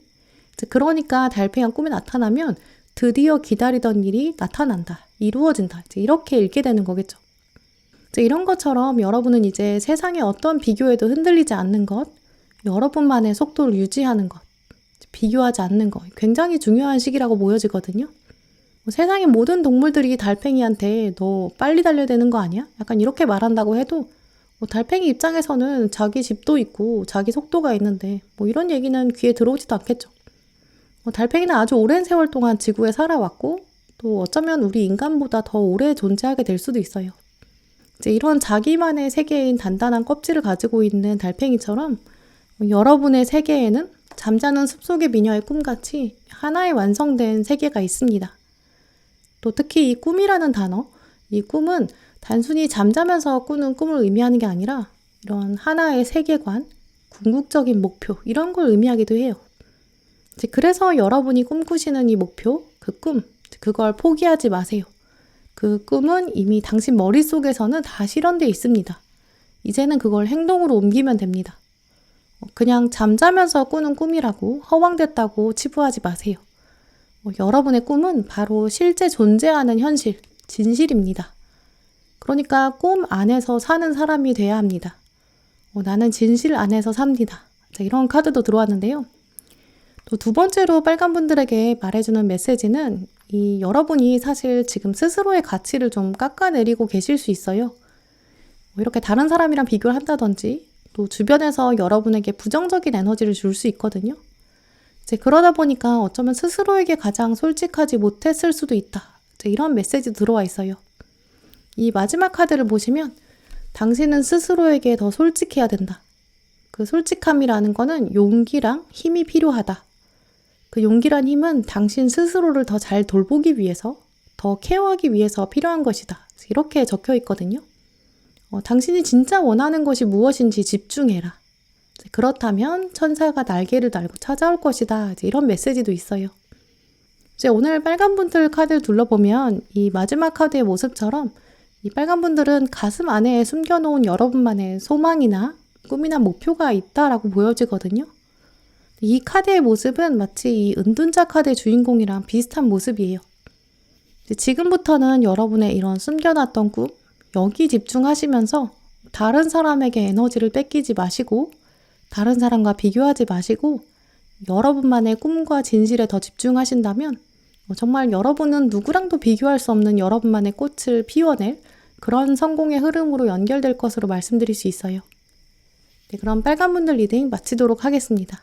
그러니까 달팽이가 꿈에 나타나면 드디어 기다리던 일이 나타난다, 이루어진다, 이렇게 읽게 되는 거겠죠. 이런 것처럼 여러분은 이제 세상의 어떤 비교에도 흔들리지 않는 것, 여러분만의 속도를 유지하는 것, 비교하지 않는 것, 굉장히 중요한 시기라고 보여지거든요. 세상의 모든 동물들이 달팽이한테 너 빨리 달려야 되는 거 아니야? 약간 이렇게 말한다고 해도 달팽이 입장에서는 자기 집도 있고 자기 속도가 있는데 이런 얘기는 귀에 들어오지도 않겠죠. 달팽이는 아주 오랜 세월 동안 지구에 살아왔고 또 어쩌면 우리 인간보다 더 오래 존재하게 될 수도 있어요. 이제 이런 자기만의 세계인 단단한 껍질을 가지고 있는 달팽이처럼 여러분의 세계에는 잠자는 숲속의 미녀의 꿈같이 하나의 완성된 세계가 있습니다. 또 특히 이 꿈이라는 단어, 이 꿈은 단순히 잠자면서 꾸는 꿈을 의미하는 게 아니라 이런 하나의 세계관, 궁극적인 목표 이런 걸 의미하기도 해요. 그래서 여러분이 꿈꾸시는 이 목표, 그 꿈, 그걸 포기하지 마세요. 그 꿈은 이미 당신 머릿속에서는 다 실현되어 있습니다. 이제는 그걸 행동으로 옮기면 됩니다. 그냥 잠자면서 꾸는 꿈이라고 허황됐다고 치부하지 마세요. 여러분의 꿈은 바로 실제 존재하는 현실, 진실입니다. 그러니까 꿈 안에서 사는 사람이 돼야 합니다. 나는 진실 안에서 삽니다. 이런 카드도 들어왔는데요. 또 두 번째로 빨간 분들에게 말해주는 메시지는 여러분이 사실 지금 스스로의 가치를 좀 깎아내리고 계실 수 있어요. 이렇게 다른 사람이랑 비교를 한다든지 또 주변에서 여러분에게 부정적인 에너지를 줄 수 있거든요. 그러다 보니까 어쩌면 스스로에게 가장 솔직하지 못했을 수도 있다. 이런 메시지 들어와 있어요. 이 마지막 카드를 보시면 당신은 스스로에게 더 솔직해야 된다. 그 솔직함이라는 거는 용기랑 힘이 필요하다. 그 용기란 힘은 당신 스스로를 더 잘 돌보기 위해서, 더 케어하기 위해서 필요한 것이다. 이렇게 적혀 있거든요. 당신이 진짜 원하는 것이 무엇인지 집중해라. 그렇다면 천사가 날개를 달고 찾아올 것이다. 이런 메시지도 있어요. 오늘 빨간 분들 카드를 둘러보면 이 마지막 카드의 모습처럼 이 빨간 분들은 가슴 안에 숨겨놓은 여러분만의 소망이나 꿈이나 목표가 있다라고 보여지거든요. 이 카드의 모습은 마치 이 은둔자 카드의 주인공이랑 비슷한 모습이에요. 지금부터는 여러분의 이런 숨겨놨던 꿈, 여기 집중하시면서 다른 사람에게 에너지를 뺏기지 마시고 다른 사람과 비교하지 마시고 여러분만의 꿈과 진실에 더 집중하신다면 정말 여러분은 누구랑도 비교할 수 없는 여러분만의 꽃을 피워낼 그런 성공의 흐름으로 연결될 것으로 말씀드릴 수 있어요. 네, 그럼 빨간 분들 리딩 마치도록 하겠습니다.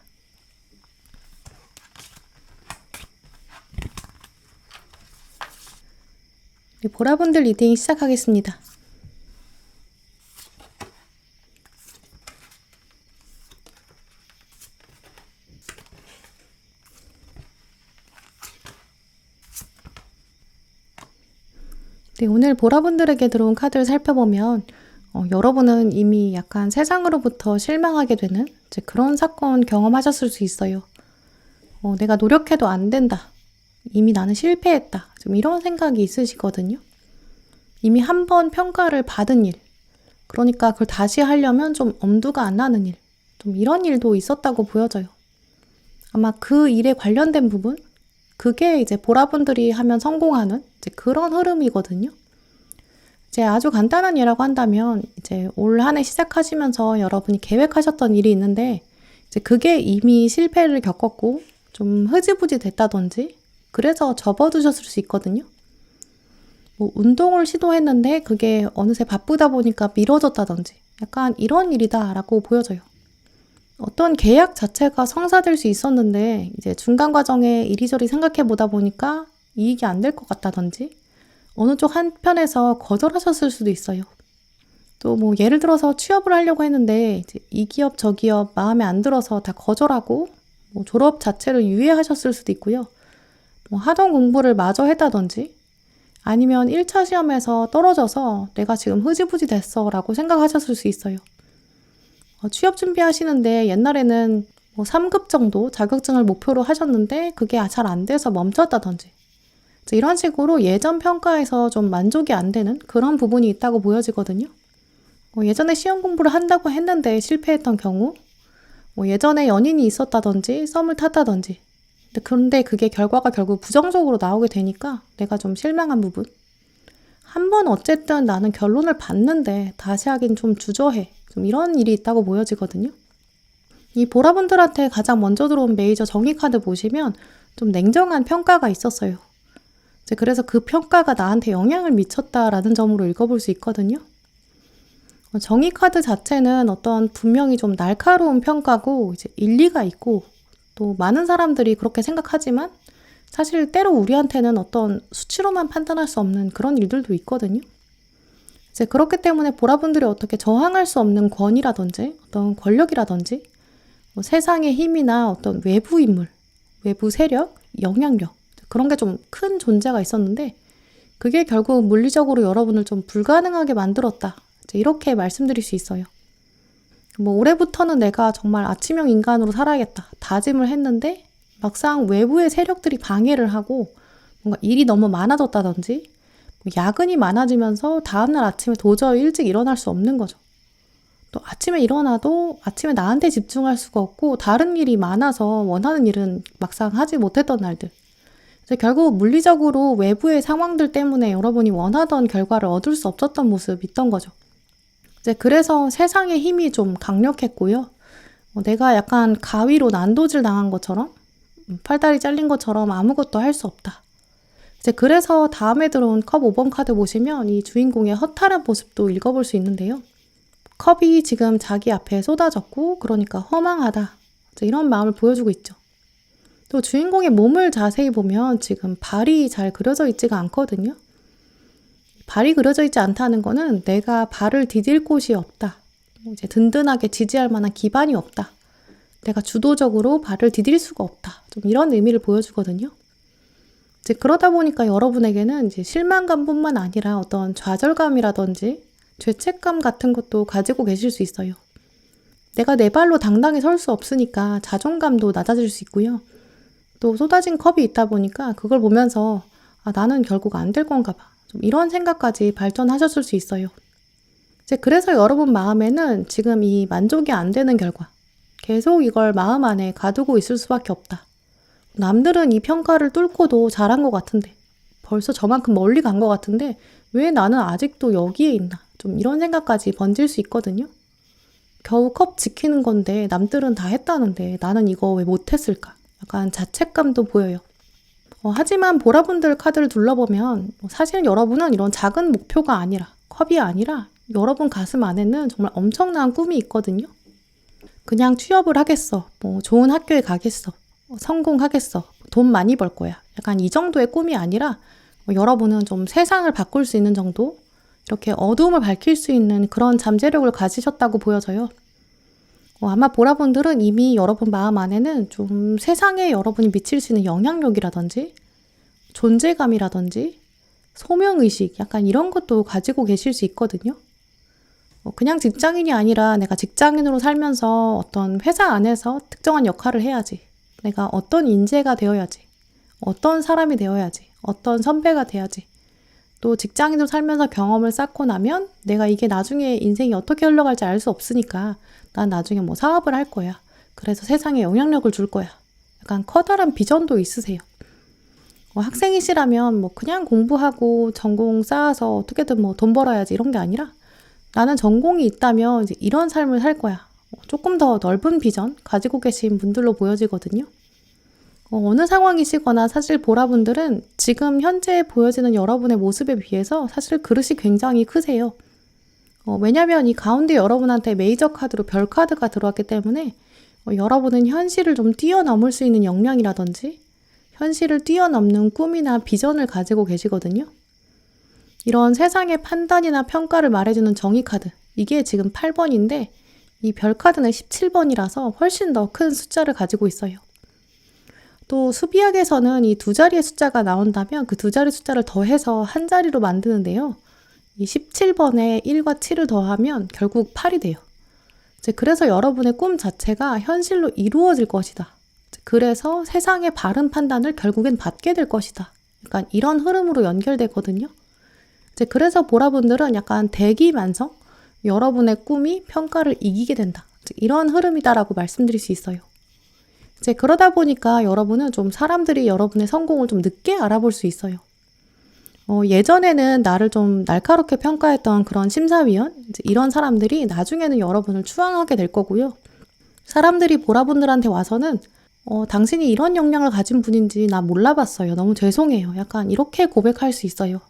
네, 보라분들 리딩 시작하겠습니다. 네, 오늘 보라분들에게 들어온 카드를 살펴보면 여러분은 이미 약간 세상으로부터 실망하게 되는 그런 사건 경험하셨을 수 있어요. 내가 노력해도 안 된다. 이미 나는 실패했다. 좀 이런 생각이 있으시거든요. 이미 한 번 평가를 받은 일. 그러니까 그걸 다시 하려면 좀 엄두가 안 나는 일. 좀 이런 일도 있었다고 보여져요. 아마 그 일에 관련된 부분, 그게 이제 보라분들이 하면 성공하는 그런 흐름이거든요. 이제 아주 간단한 예라고 한다면 이제 올 한 해 시작하시면서 여러분이 계획하셨던 일이 있는데 이제 그게 이미 실패를 겪었고 좀 흐지부지 됐다든지 그래서 접어두셨을 수 있거든요. 운동을 시도했는데 그게 어느새 바쁘다 보니까 미뤄졌다든지 약간 이런 일이다라고 보여져요. 어떤 계약 자체가 성사될 수 있었는데 이제 중간 과정에 이리저리 생각해 보다 보니까 이익이 안 될 것 같다든지 어느 쪽 한편에서 거절하셨을 수도 있어요. 또 뭐 예를 들어서 취업을 하려고 했는데 이제 이 기업 저 기업 마음에 안 들어서 다 거절하고 뭐 졸업 자체를 유예하셨을 수도 있고요. 뭐 하던 공부를 마저 했다든지 아니면 1차 시험에서 떨어져서 내가 지금 흐지부지 됐어 라고 생각하셨을 수 있어요. 취업 준비하시는데 옛날에는 뭐 3급 정도 자격증을 목표로 하셨는데 그게 잘 안 돼서 멈췄다든지 이런 식으로 예전 평가에서 좀 만족이 안 되는 그런 부분이 있다고 보여지거든요. 예전에 시험 공부를 한다고 했는데 실패했던 경우, 예전에 연인이 있었다든지 썸을 탔다든지 그런데 그게 결과가 결국 부정적으로 나오게 되니까 내가 좀 실망한 부분. 한 번 어쨌든 나는 결론을 봤는데 다시 하긴 좀 주저해. 좀 이런 일이 있다고 보여지거든요. 이 보라분들한테 가장 먼저 들어온 메이저 정의카드 보시면 좀 냉정한 평가가 있었어요. 그래서 그 평가가 나한테 영향을 미쳤다라는 점으로 읽어볼 수 있거든요. 정의카드 자체는 어떤 분명히 좀 날카로운 평가고 이제 일리가 있고 또 많은 사람들이 그렇게 생각하지만 사실 때로 우리한테는 어떤 수치로만 판단할 수 없는 그런 일들도 있거든요. 이제 그렇기 때문에 보라분들이 어떻게 저항할 수 없는 권위라든지 어떤 권력이라든지 뭐 세상의 힘이나 어떤 외부 인물, 외부 세력, 영향력 그런 게 좀 큰 존재가 있었는데 그게 결국 물리적으로 여러분을 좀 불가능하게 만들었다. 이렇게 말씀드릴 수 있어요. 뭐 올해부터는 내가 정말 아침형 인간으로 살아야겠다. 다짐을 했는데 막상 외부의 세력들이 방해를 하고 뭔가 일이 너무 많아졌다든지 야근이 많아지면서 다음날 아침에 도저히 일찍 일어날 수 없는 거죠. 또 아침에 일어나도 아침에 나한테 집중할 수가 없고 다른 일이 많아서 원하는 일은 막상 하지 못했던 날들. 결국 물리적으로 외부의 상황들 때문에 여러분이 원하던 결과를 얻을 수 없었던 모습이 있던 거죠. 그래서 세상의 힘이 좀 강력했고요. 내가 약간 가위로 난도질 당한 것처럼 팔다리 잘린 것처럼 아무것도 할 수 없다. 그래서 다음에 들어온 컵 5번 카드 보시면 이 주인공의 허탈한 모습도 읽어볼 수 있는데요. 컵이 지금 자기 앞에 쏟아졌고 그러니까 허망하다. 이런 마음을 보여주고 있죠. 또 주인공의 몸을 자세히 보면 지금 발이 잘 그려져 있지가 않거든요. 발이 그려져 있지 않다는 거는 내가 발을 디딜 곳이 없다. 이제 든든하게 지지할 만한 기반이 없다. 내가 주도적으로 발을 디딜 수가 없다. 좀 이런 의미를 보여주거든요. 이제 그러다 보니까 여러분에게는 이제 실망감뿐만 아니라 어떤 좌절감이라든지 죄책감 같은 것도 가지고 계실 수 있어요. 내가 내 발로 당당히 설 수 없으니까 자존감도 낮아질 수 있고요. 또 쏟아진 컵이 있다 보니까 그걸 보면서 나는 결국 안 될 건가 봐. 좀 이런 생각까지 발전하셨을 수 있어요. 이제 그래서 여러분 마음에는 지금 이 만족이 안 되는 결과, 계속 이걸 마음 안에 가두고 있을 수밖에 없다. 남들은 이 평가를 뚫고도 잘한 것 같은데, 벌써 저만큼 멀리 간 것 같은데 왜 나는 아직도 여기에 있나? 좀 이런 생각까지 번질 수 있거든요. 겨우 컵 지키는 건데 남들은 다 했다는데 나는 이거 왜 못했을까? 약간 자책감도 보여요. 하지만 보라분들 카드를 둘러보면 사실 여러분은 이런 작은 목표가 아니라 컵이 아니라 여러분 가슴 안에는 정말 엄청난 꿈이 있거든요. 그냥 취업을 하겠어. 뭐 좋은 학교에 가겠어. 성공하겠어. 돈 많이 벌 거야. 약간 이 정도의 꿈이 아니라 여러분은 좀 세상을 바꿀 수 있는 정도 이렇게 어두움을 밝힐 수 있는 그런 잠재력을 가지셨다고 보여져요. 아마 보라분들은 이미 여러분 마음 안에는 좀 세상에 여러분이 미칠 수 있는 영향력이라든지 존재감이라든지 소명의식 약간 이런 것도 가지고 계실 수 있거든요. 그냥 직장인이 아니라 내가 직장인으로 살면서 어떤 회사 안에서 특정한 역할을 해야지. 내가 어떤 인재가 되어야지. 어떤 사람이 되어야지. 어떤 선배가 돼야지. 또 직장인으로 살면서 경험을 쌓고 나면 내가 이게 나중에 인생이 어떻게 흘러갈지 알 수 없으니까 난 나중에 뭐 사업을 할 거야. 그래서 세상에 영향력을 줄 거야. 약간 커다란 비전도 있으세요. 학생이시라면 뭐 그냥 공부하고 전공 쌓아서 어떻게든 뭐 돈 벌어야지 이런 게 아니라 나는 전공이 있다면 이제 이런 삶을 살 거야. 조금 더 넓은 비전 가지고 계신 분들로 보여지거든요. 어느 상황이시거나 사실 보라분들은 지금 현재 보여지는 여러분의 모습에 비해서 사실 그릇이 굉장히 크세요. 왜냐면 이 가운데 여러분한테 메이저 카드로 별 카드가 들어왔기 때문에 여러분은 현실을 좀 뛰어넘을 수 있는 역량이라든지 현실을 뛰어넘는 꿈이나 비전을 가지고 계시거든요. 이런 세상의 판단이나 평가를 말해주는 정의 카드, 이게 지금 8번인데 이 별 카드는 17번이라서 훨씬 더 큰 숫자를 가지고 있어요. 또 수비학에서는 이 두 자리의 숫자가 나온다면 그 두 자리 숫자를 더해서 한 자리로 만드는데요. 이 17번에 1과 7을 더하면 결국 8이 돼요. 그래서 여러분의 꿈 자체가 현실로 이루어질 것이다. 그래서 세상의 바른 판단을 결국엔 받게 될 것이다. 약간 이런 흐름으로 연결되거든요. 그래서 보라분들은 약간 대기만성, 여러분의 꿈이 평가를 이기게 된다. 이런 흐름이다라고 말씀드릴 수 있어요. 그러다 보니까 여러분은 좀 사람들이 여러분의 성공을 좀 늦게 알아볼 수 있어요. 예전에는 나를 좀 날카롭게 평가했던 그런 심사위원, 이런 사람들이 나중에는 여러분을 추앙하게 될 거고요. 사람들이 보라분들한테 와서는 당신이 이런 역량을 가진 분인지 나 몰라봤어요. 너무 죄송해요. 약간 이렇게 고백할 수 있어요.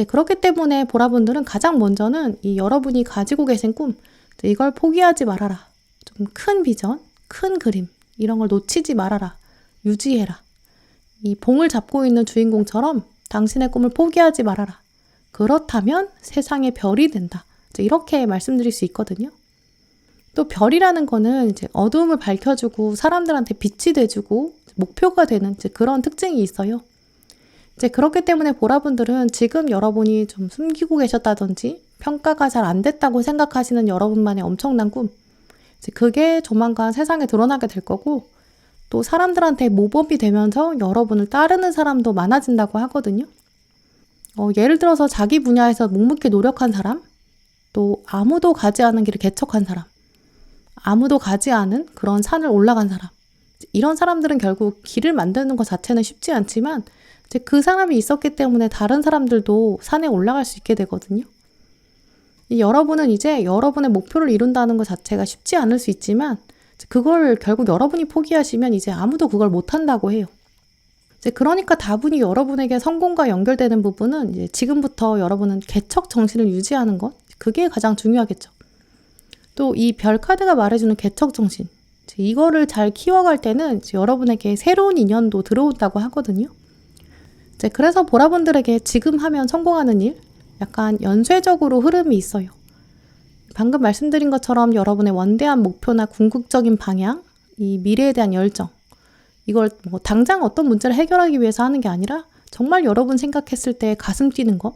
그렇기 때문에 보라분들은 가장 먼저는 이 여러분이 가지고 계신 꿈, 이걸 포기하지 말아라. 좀 큰 비전, 큰 그림, 이런 걸 놓치지 말아라. 유지해라. 이 봉을 잡고 있는 주인공처럼 당신의 꿈을 포기하지 말아라. 그렇다면 세상의 별이 된다. 이렇게 말씀드릴 수 있거든요. 또 별이라는 거는 이제 어두움을 밝혀주고 사람들한테 빛이 돼주고 목표가 되는 그런 특징이 있어요. 그렇기 때문에 보라분들은 지금 여러분이 좀 숨기고 계셨다든지 평가가 잘 안 됐다고 생각하시는 여러분만의 엄청난 꿈, 그게 조만간 세상에 드러나게 될 거고, 또 사람들한테 모범이 되면서 여러분을 따르는 사람도 많아진다고 하거든요. 예를 들어서 자기 분야에서 묵묵히 노력한 사람, 또 아무도 가지 않은 길을 개척한 사람, 아무도 가지 않은 그런 산을 올라간 사람, 이런 사람들은 결국 길을 만드는 것 자체는 쉽지 않지만 그 사람이 있었기 때문에 다른 사람들도 산에 올라갈 수 있게 되거든요. 여러분은 이제 여러분의 목표를 이룬다는 것 자체가 쉽지 않을 수 있지만 그걸 결국 여러분이 포기하시면 이제 아무도 그걸 못한다고 해요. 그러니까 다분히 여러분에게 성공과 연결되는 부분은 이제 지금부터 여러분은 개척 정신을 유지하는 것, 그게 가장 중요하겠죠. 또 이 별 카드가 말해주는 개척 정신, 이거를 잘 키워갈 때는 여러분에게 새로운 인연도 들어온다고 하거든요. 그래서 보라분들에게 지금 하면 성공하는 일, 약간 연쇄적으로 흐름이 있어요. 방금 말씀드린 것처럼 여러분의 원대한 목표나 궁극적인 방향, 이 미래에 대한 열정, 이걸 뭐 당장 어떤 문제를 해결하기 위해서 하는 게 아니라 정말 여러분 생각했을 때 가슴 뛰는 거,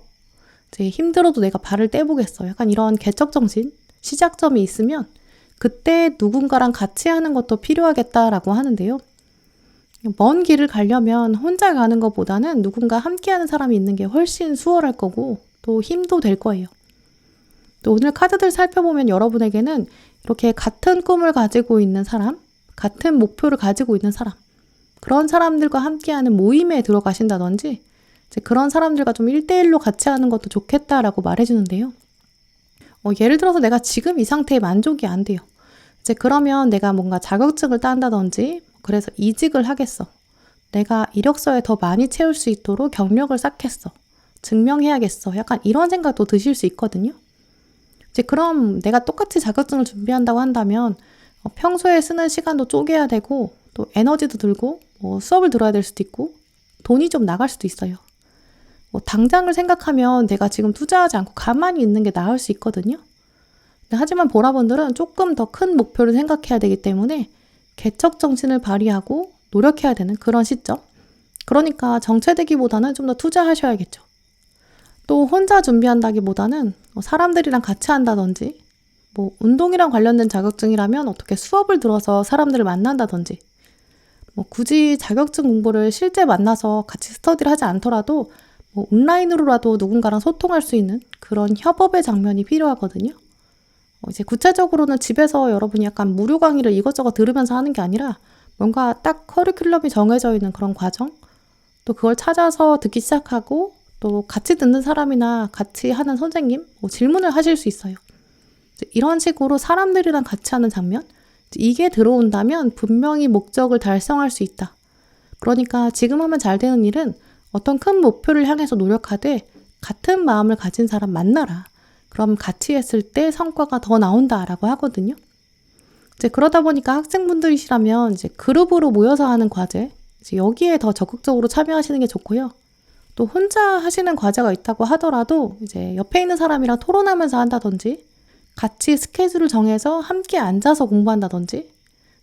힘들어도 내가 발을 떼보겠어. 약간 이런 개척정신, 시작점이 있으면 그때 누군가랑 같이 하는 것도 필요하겠다라고 하는데요. 먼 길을 가려면 혼자 가는 것보다는 누군가 함께하는 사람이 있는 게 훨씬 수월할 거고 또 힘도 될 거예요. 또 오늘 카드들 살펴보면 여러분에게는 이렇게 같은 꿈을 가지고 있는 사람, 같은 목표를 가지고 있는 사람, 그런 사람들과 함께하는 모임에 들어가신다든지 그런 사람들과 좀 1대1로 같이 하는 것도 좋겠다라고 말해주는데요. 예를 들어서 내가 지금 이 상태에 만족이 안 돼요. 그러면 내가 뭔가 자격증을 딴다든지 그래서 이직을 하겠어. 내가 이력서에 더 많이 채울 수 있도록 경력을 쌓겠어. 증명해야겠어. 약간 이런 생각도 드실 수 있거든요. 그럼 내가 똑같이 자격증을 준비한다고 한다면 평소에 쓰는 시간도 쪼개야 되고 또 에너지도 들고 수업을 들어야 될 수도 있고 돈이 좀 나갈 수도 있어요. 당장을 생각하면 내가 지금 투자하지 않고 가만히 있는 게 나을 수 있거든요. 하지만 보라분들은 조금 더 큰 목표를 생각해야 되기 때문에 개척 정신을 발휘하고 노력해야 되는 그런 시점. 그러니까 정체되기보다는 좀 더 투자하셔야겠죠. 또 혼자 준비한다기보다는 사람들이랑 같이 한다든지 운동이랑 관련된 자격증이라면 어떻게 수업을 들어서 사람들을 만난다든지 굳이 자격증 공부를 실제 만나서 같이 스터디를 하지 않더라도 온라인으로라도 누군가랑 소통할 수 있는 그런 협업의 장면이 필요하거든요. 이제 구체적으로는 집에서 여러분이 약간 무료 강의를 이것저것 들으면서 하는 게 아니라 뭔가 딱 커리큘럼이 정해져 있는 그런 과정, 또 그걸 찾아서 듣기 시작하고 또 같이 듣는 사람이나 같이 하는 선생님 질문을 하실 수 있어요. 이런 식으로 사람들이랑 같이 하는 장면, 이게 들어온다면 분명히 목적을 달성할 수 있다. 그러니까 지금 하면 잘 되는 일은 어떤 큰 목표를 향해서 노력하되 같은 마음을 가진 사람 만나라. 그럼 같이 했을 때 성과가 더 나온다라고 하거든요. 이제 그러다 보니까 학생분들이시라면 이제 그룹으로 모여서 하는 과제, 이제 여기에 더 적극적으로 참여하시는 게 좋고요. 또 혼자 하시는 과제가 있다고 하더라도 이제 옆에 있는 사람이랑 토론하면서 한다든지 같이 스케줄을 정해서 함께 앉아서 공부한다든지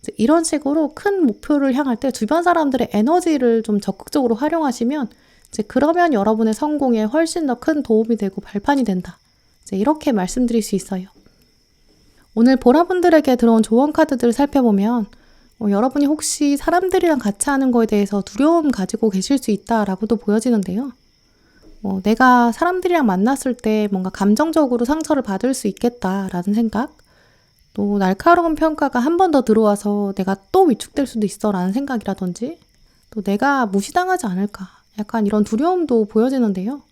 이제 이런 식으로 큰 목표를 향할 때 주변 사람들의 에너지를 좀 적극적으로 활용하시면 이제 그러면 여러분의 성공에 훨씬 더 큰 도움이 되고 발판이 된다. 이제 이렇게 말씀드릴 수 있어요. 오늘 보라분들에게 들어온 조언 카드들을 살펴보면 여러분이 혹시 사람들이랑 같이 하는 거에 대해서 두려움 가지고 계실 수 있다라고도 보여지는데요. 내가 사람들이랑 만났을 때 뭔가 감정적으로 상처를 받을 수 있겠다라는 생각, 또 날카로운 평가가 한 번 더 들어와서 내가 또 위축될 수도 있어라는 생각이라든지, 또 내가 무시당하지 않을까, 약간 이런 두려움도 보여지는데요.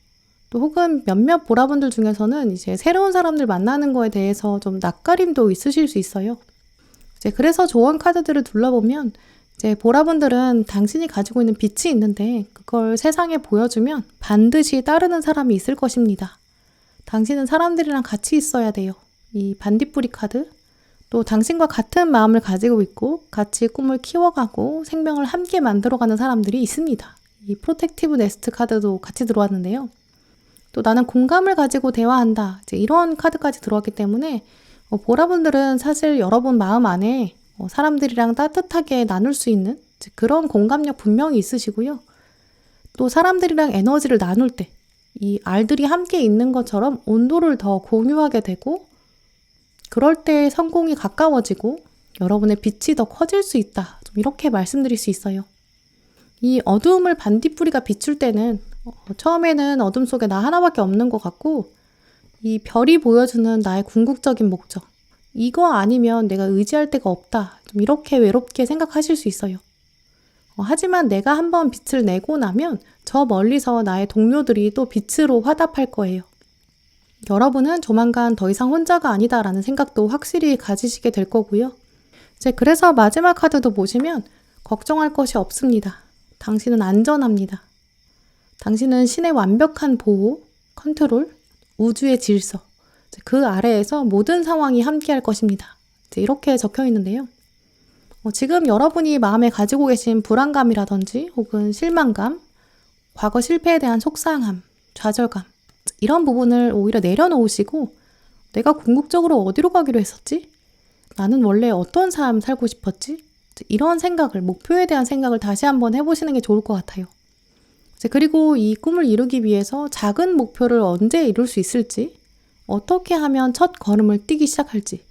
또 혹은 몇몇 보라분들 중에서는 이제 새로운 사람들 만나는 거에 대해서 좀 낯가림도 있으실 수 있어요. 이제 그래서 조언 카드들을 둘러보면 이제 보라분들은 당신이 가지고 있는 빛이 있는데 그걸 세상에 보여주면 반드시 따르는 사람이 있을 것입니다. 당신은 사람들이랑 같이 있어야 돼요. 이 반딧불이 카드, 또 당신과 같은 마음을 가지고 있고 같이 꿈을 키워가고 생명을 함께 만들어가는 사람들이 있습니다. 이 프로텍티브 네스트 카드도 같이 들어왔는데요. 또 나는 공감을 가지고 대화한다. 이제 이런 카드까지 들어왔기 때문에 보라분들은 사실 여러분 마음 안에 사람들이랑 따뜻하게 나눌 수 있는 그런 공감력 분명히 있으시고요. 또 사람들이랑 에너지를 나눌 때 이 알들이 함께 있는 것처럼 온도를 더 공유하게 되고 그럴 때 성공이 가까워지고 여러분의 빛이 더 커질 수 있다. 좀 이렇게 말씀드릴 수 있어요. 이 어두움을 반딧불이가 비출 때는 처음에는 어둠 속에 나 하나밖에 없는 것 같고 이 별이 보여주는 나의 궁극적인 목적, 이거 아니면 내가 의지할 데가 없다. 좀 이렇게 외롭게 생각하실 수 있어요. 하지만 내가 한번 빛을 내고 나면 저 멀리서 나의 동료들이 또 빛으로 화답할 거예요. 여러분은 조만간 더 이상 혼자가 아니다라는 생각도 확실히 가지시게 될 거고요. 이제 그래서 마지막 카드도 보시면 걱정할 것이 없습니다. 당신은 안전합니다. 당신은 신의 완벽한 보호, 컨트롤, 우주의 질서, 그 아래에서 모든 상황이 함께할 것입니다. 이렇게 적혀 있는데요. 지금 여러분이 마음에 가지고 계신 불안감이라든지 혹은 실망감, 과거 실패에 대한 속상함, 좌절감 이런 부분을 오히려 내려놓으시고 내가 궁극적으로 어디로 가기로 했었지? 나는 원래 어떤 삶 살고 싶었지? 이런 생각을, 목표에 대한 생각을 다시 한번 해보시는 게 좋을 것 같아요. 그리고 이 꿈을 이루기 위해서 작은 목표를 언제 이룰 수 있을지, 어떻게 하면 첫 걸음을 띄기 시작할지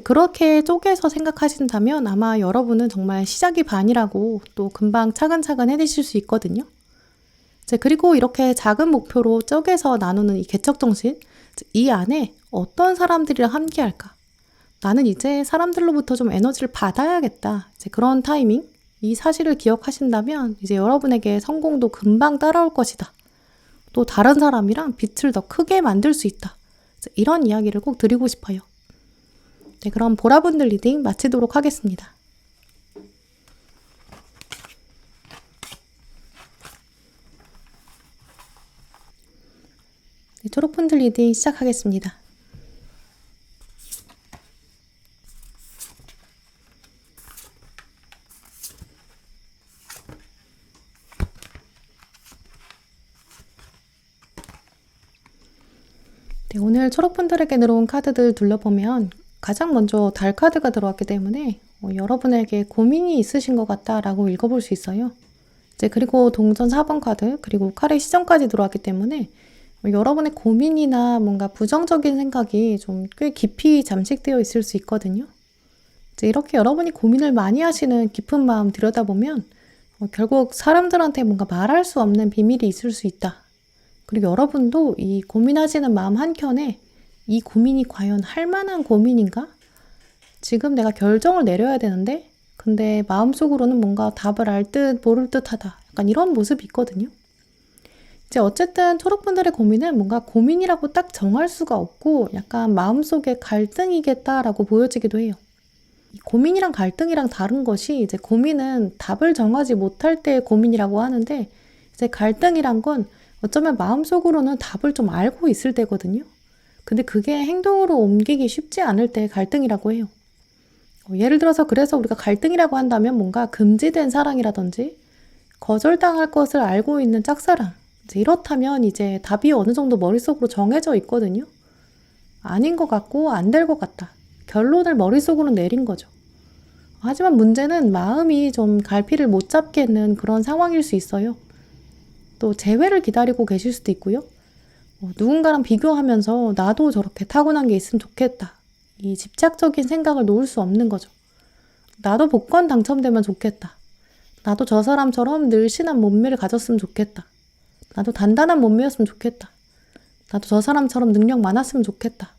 그렇게 쪼개서 생각하신다면 아마 여러분은 정말 시작이 반이라고 또 금방 차근차근 해내실 수 있거든요. 그리고 이렇게 작은 목표로 쪼개서 나누는 이 개척정신, 이 안에 어떤 사람들이랑 함께 할까? 나는 이제 사람들로부터 좀 에너지를 받아야겠다. 그런 타이밍, 이 사실을 기억하신다면 이제 여러분에게 성공도 금방 따라올 것이다. 또 다른 사람이랑 빛을 더 크게 만들 수 있다. 이런 이야기를 꼭 드리고 싶어요. 네, 그럼 보라분들 리딩 마치도록 하겠습니다. 네, 초록분들 리딩 시작하겠습니다. 네, 오늘 초록분들에게 들어온 카드들 둘러보면 가장 먼저 달 카드가 들어왔기 때문에 여러분에게 고민이 있으신 것 같다라고 읽어볼 수 있어요. 그리고 동전 4번 카드, 그리고 칼의 시전까지 들어왔기 때문에 여러분의 고민이나 뭔가 부정적인 생각이 좀 꽤 깊이 잠식되어 있을 수 있거든요. 이렇게 여러분이 고민을 많이 하시는 깊은 마음 들여다보면 결국 사람들한테 뭔가 말할 수 없는 비밀이 있을 수 있다. 그리고 여러분도 이 고민하시는 마음 한켠에 이 고민이 과연 할 만한 고민인가? 지금 내가 결정을 내려야 되는데 근데 마음속으로는 뭔가 답을 알 듯 모를 듯 하다. 약간 이런 모습이 있거든요. 어쨌든 초록분들의 고민은 뭔가 고민이라고 딱 정할 수가 없고 약간 마음속에 갈등이겠다라고 보여지기도 해요. 이 고민이랑 갈등이랑 다른 것이 고민은 답을 정하지 못할 때의 고민이라고 하는데 갈등이란 건 어쩌면 마음속으로는 답을 좀 알고 있을 때거든요. 근데 그게 행동으로 옮기기 쉽지 않을 때 갈등이라고 해요. 예를 들어서 그래서 우리가 갈등이라고 한다면 뭔가 금지된 사랑이라든지 거절당할 것을 알고 있는 짝사랑. 이렇다면 이제 답이 어느 정도 머릿속으로 정해져 있거든요. 아닌 것 같고 안 될 것 같다. 결론을 머릿속으로 내린 거죠. 하지만 문제는 마음이 좀 갈피를 못 잡겠는 그런 상황일 수 있어요. 또 재회를 기다리고 계실 수도 있고요. 누군가랑 비교하면서 나도 저렇게 타고난 게 있으면 좋겠다. 이 집착적인 생각을 놓을 수 없는 거죠. 나도 복권 당첨되면 좋겠다. 나도 저 사람처럼 늘씬한 몸매를 가졌으면 좋겠다. 나도 단단한 몸매였으면 좋겠다. 나도 저 사람처럼 능력 많았으면 좋겠다.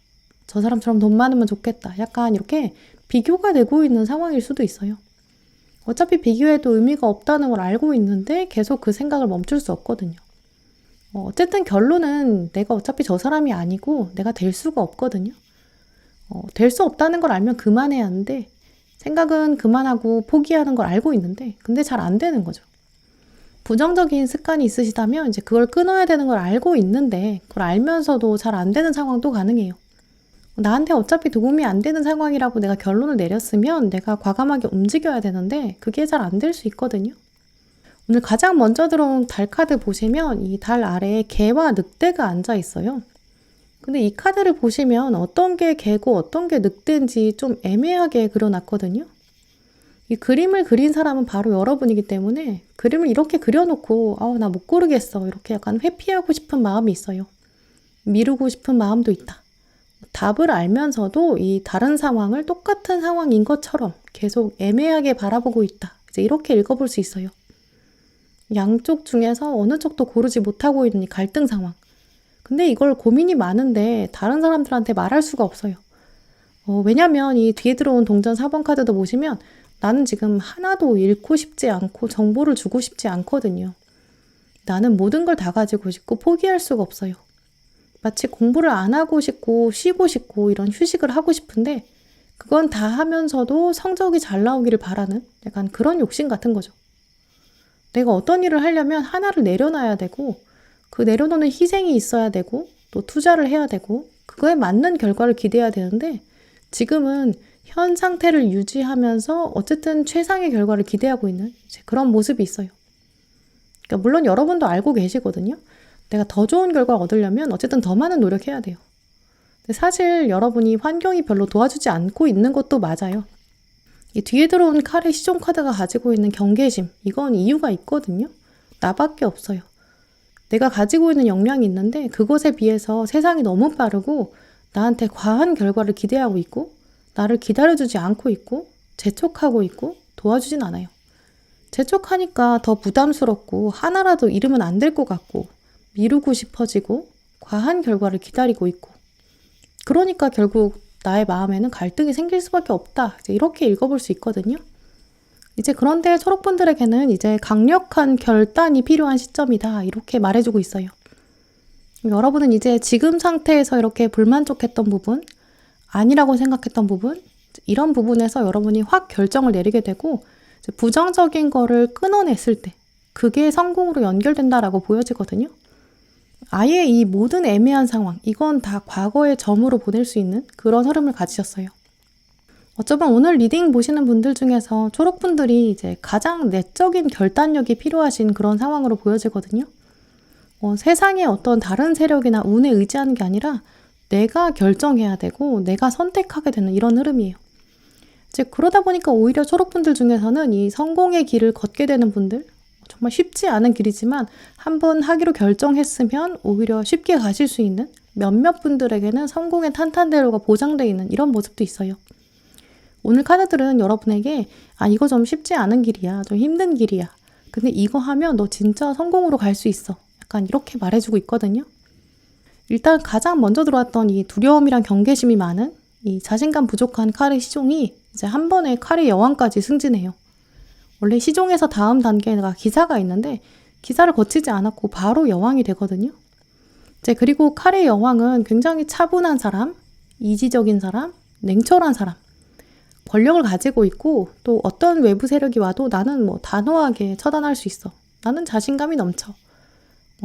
저 사람처럼 돈 많으면 좋겠다. 약간 이렇게 비교가 되고 있는 상황일 수도 있어요. 어차피 비교해도 의미가 없다는 걸 알고 있는데 계속 그 생각을 멈출 수 없거든요. 어쨌든 결론은 내가 어차피 저 사람이 아니고 내가 될 수가 없거든요. 될 수 없다는 걸 알면 그만해야 하는데 생각은 그만하고 포기하는 걸 알고 있는데 근데 잘 안 되는 거죠. 부정적인 습관이 있으시다면 이제 그걸 끊어야 되는 걸 알고 있는데 그걸 알면서도 잘 안 되는 상황도 가능해요. 나한테 어차피 도움이 안 되는 상황이라고 내가 결론을 내렸으면 내가 과감하게 움직여야 되는데 그게 잘 안 될 수 있거든요. 오늘 가장 먼저 들어온 달 카드 보시면 이 달 아래에 개와 늑대가 앉아 있어요. 근데 이 카드를 보시면 어떤 게 개고 어떤 게 늑대인지 좀 애매하게 그려놨거든요. 이 그림을 그린 사람은 바로 여러분이기 때문에 그림을 이렇게 그려놓고 나 못 고르겠어 이렇게 약간 회피하고 싶은 마음이 있어요. 미루고 싶은 마음도 있다. 답을 알면서도 이 다른 상황을 똑같은 상황인 것처럼 계속 애매하게 바라보고 있다. 이제 이렇게 읽어볼 수 있어요. 양쪽 중에서 어느 쪽도 고르지 못하고 있는 이 갈등 상황. 근데 이걸 고민이 많은데 다른 사람들한테 말할 수가 없어요. 왜냐면 이 뒤에 들어온 동전 4번 카드도 보시면 나는 지금 하나도 잃고 싶지 않고 정보를 주고 싶지 않거든요. 나는 모든 걸 다 가지고 싶고 포기할 수가 없어요. 마치 공부를 안 하고 싶고 쉬고 싶고 이런 휴식을 하고 싶은데 그건 다 하면서도 성적이 잘 나오기를 바라는 약간 그런 욕심 같은 거죠. 내가 어떤 일을 하려면 하나를 내려놔야 되고 그 내려놓는 희생이 있어야 되고 또 투자를 해야 되고 그거에 맞는 결과를 기대해야 되는데 지금은 현 상태를 유지하면서 어쨌든 최상의 결과를 기대하고 있는 그런 모습이 있어요. 그러니까 물론 여러분도 알고 계시거든요. 내가 더 좋은 결과를 얻으려면 어쨌든 더 많은 노력해야 돼요. 근데 사실 여러분이 환경이 별로 도와주지 않고 있는 것도 맞아요. 이 뒤에 들어온 칼의 시종 카드가 가지고 있는 경계심, 이건 이유가 있거든요. 나밖에 없어요. 내가 가지고 있는 역량이 있는데 그것에 비해서 세상이 너무 빠르고 나한테 과한 결과를 기대하고 있고 나를 기다려주지 않고 있고 재촉하고 있고 도와주진 않아요. 재촉하니까 더 부담스럽고 하나라도 잃으면 안 될 것 같고 미루고 싶어지고 과한 결과를 기다리고 있고 그러니까 결국 나의 마음에는 갈등이 생길 수밖에 없다. 이제 이렇게 읽어볼 수 있거든요. 이제 그런데 초록분들에게는 이제 강력한 결단이 필요한 시점이다. 이렇게 말해주고 있어요. 여러분은 이제 지금 상태에서 이렇게 불만족했던 부분, 아니라고 생각했던 부분, 이런 부분에서 여러분이 확 결정을 내리게 되고 부정적인 거를 끊어냈을 때 그게 성공으로 연결된다라고 보여지거든요. 아예 이 모든 애매한 상황, 이건 다 과거의 점으로 보낼 수 있는 그런 흐름을 가지셨어요. 어쩌면 오늘 리딩 보시는 분들 중에서 초록분들이 이제 가장 내적인 결단력이 필요하신 그런 상황으로 보여지거든요. 세상의 어떤 다른 세력이나 운에 의지하는 게 아니라 내가 결정해야 되고 내가 선택하게 되는 이런 흐름이에요. 이제 그러다 보니까 오히려 초록분들 중에서는 이 성공의 길을 걷게 되는 분들, 정말 쉽지 않은 길이지만 한번 하기로 결정했으면 오히려 쉽게 가실 수 있는 몇몇 분들에게는 성공의 탄탄대로가 보장되어 있는 이런 모습도 있어요. 오늘 카드들은 여러분에게 이거 좀 쉽지 않은 길이야. 좀 힘든 길이야. 근데 이거 하면 너 진짜 성공으로 갈 수 있어. 약간 이렇게 말해주고 있거든요. 일단 가장 먼저 들어왔던 이 두려움이랑 경계심이 많은 이 자신감 부족한 칼의 시종이 이제 한 번에 칼의 여왕까지 승진해요. 원래 시종에서 다음 단계가 기사가 있는데 기사를 거치지 않았고 바로 여왕이 되거든요. 이제 그리고 칼의 여왕은 굉장히 차분한 사람, 이지적인 사람, 냉철한 사람, 권력을 가지고 있고 또 어떤 외부 세력이 와도 나는 단호하게 처단할 수 있어. 나는 자신감이 넘쳐.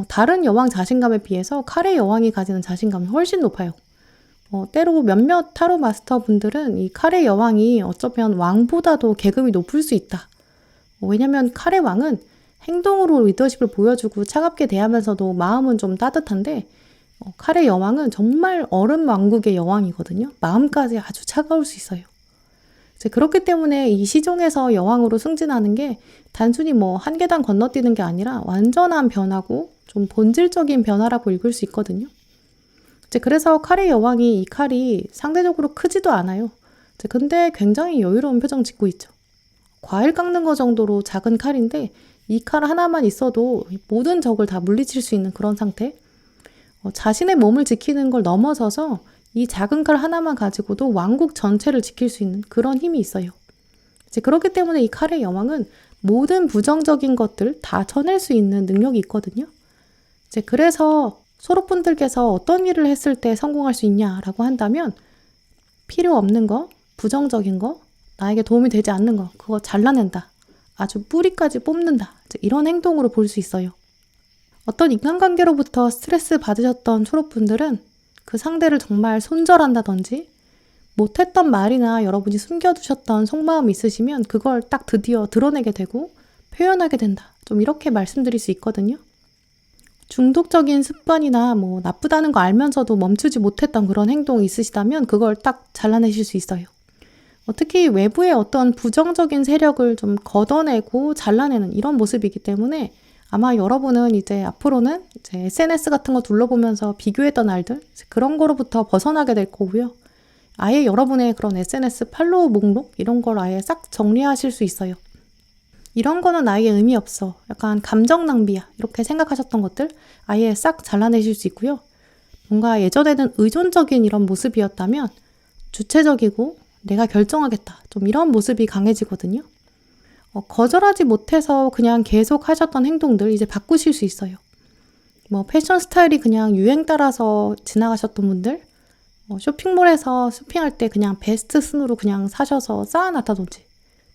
다른 여왕 자신감에 비해서 칼의 여왕이 가지는 자신감이 훨씬 높아요. 때로 몇몇 타로 마스터 분들은 이 칼의 여왕이 어쩌면 왕보다도 계급이 높을 수 있다. 왜냐면 칼의 왕은 행동으로 리더십을 보여주고 차갑게 대하면서도 마음은 좀 따뜻한데 칼의 여왕은 정말 얼음 왕국의 여왕이거든요. 마음까지 아주 차가울 수 있어요. 이제 그렇기 때문에 이 시종에서 여왕으로 승진하는 게 단순히 한 계단 건너뛰는 게 아니라 완전한 변화고 좀 본질적인 변화라고 읽을 수 있거든요. 이제 그래서 칼의 여왕이 이 칼이 상대적으로 크지도 않아요. 이제 근데 굉장히 여유로운 표정 짓고 있죠. 과일 깎는 거 정도로 작은 칼인데 이 칼 하나만 있어도 모든 적을 다 물리칠 수 있는 그런 상태. 자신의 몸을 지키는 걸 넘어서서 이 작은 칼 하나만 가지고도 왕국 전체를 지킬 수 있는 그런 힘이 있어요. 이제 그렇기 때문에 이 칼의 여왕은 모든 부정적인 것들 다 쳐낼 수 있는 능력이 있거든요. 이제 그래서 소록분들께서 어떤 일을 했을 때 성공할 수 있냐라고 한다면 필요 없는 거, 부정적인 거, 나에게 도움이 되지 않는 거, 그거 잘라낸다. 아주 뿌리까지 뽑는다. 이런 행동으로 볼 수 있어요. 어떤 인간관계로부터 스트레스 받으셨던 초록분들은 그 상대를 정말 손절한다든지 못했던 말이나 여러분이 숨겨두셨던 속마음이 있으시면 그걸 딱 드디어 드러내게 되고 표현하게 된다. 좀 이렇게 말씀드릴 수 있거든요. 중독적인 습관이나 나쁘다는 거 알면서도 멈추지 못했던 그런 행동이 있으시다면 그걸 딱 잘라내실 수 있어요. 특히 외부의 어떤 부정적인 세력을 좀 걷어내고 잘라내는 이런 모습이기 때문에 아마 여러분은 이제 앞으로는 이제 SNS 같은 거 둘러보면서 비교했던 알들 그런 거로부터 벗어나게 될 거고요. 아예 여러분의 그런 SNS 팔로우 목록 이런 걸 아예 싹 정리하실 수 있어요. 이런 거는 나에게 의미 없어. 약간 감정 낭비야. 이렇게 생각하셨던 것들 아예 싹 잘라내실 수 있고요. 뭔가 예전에는 의존적인 이런 모습이었다면 주체적이고 내가 결정하겠다. 좀 이런 모습이 강해지거든요. 거절하지 못해서 그냥 계속 하셨던 행동들 이제 바꾸실 수 있어요. 패션 스타일이 그냥 유행 따라서 지나가셨던 분들 쇼핑몰에서 쇼핑할 때 그냥 베스트 순으로 그냥 사셔서 쌓아놨다든지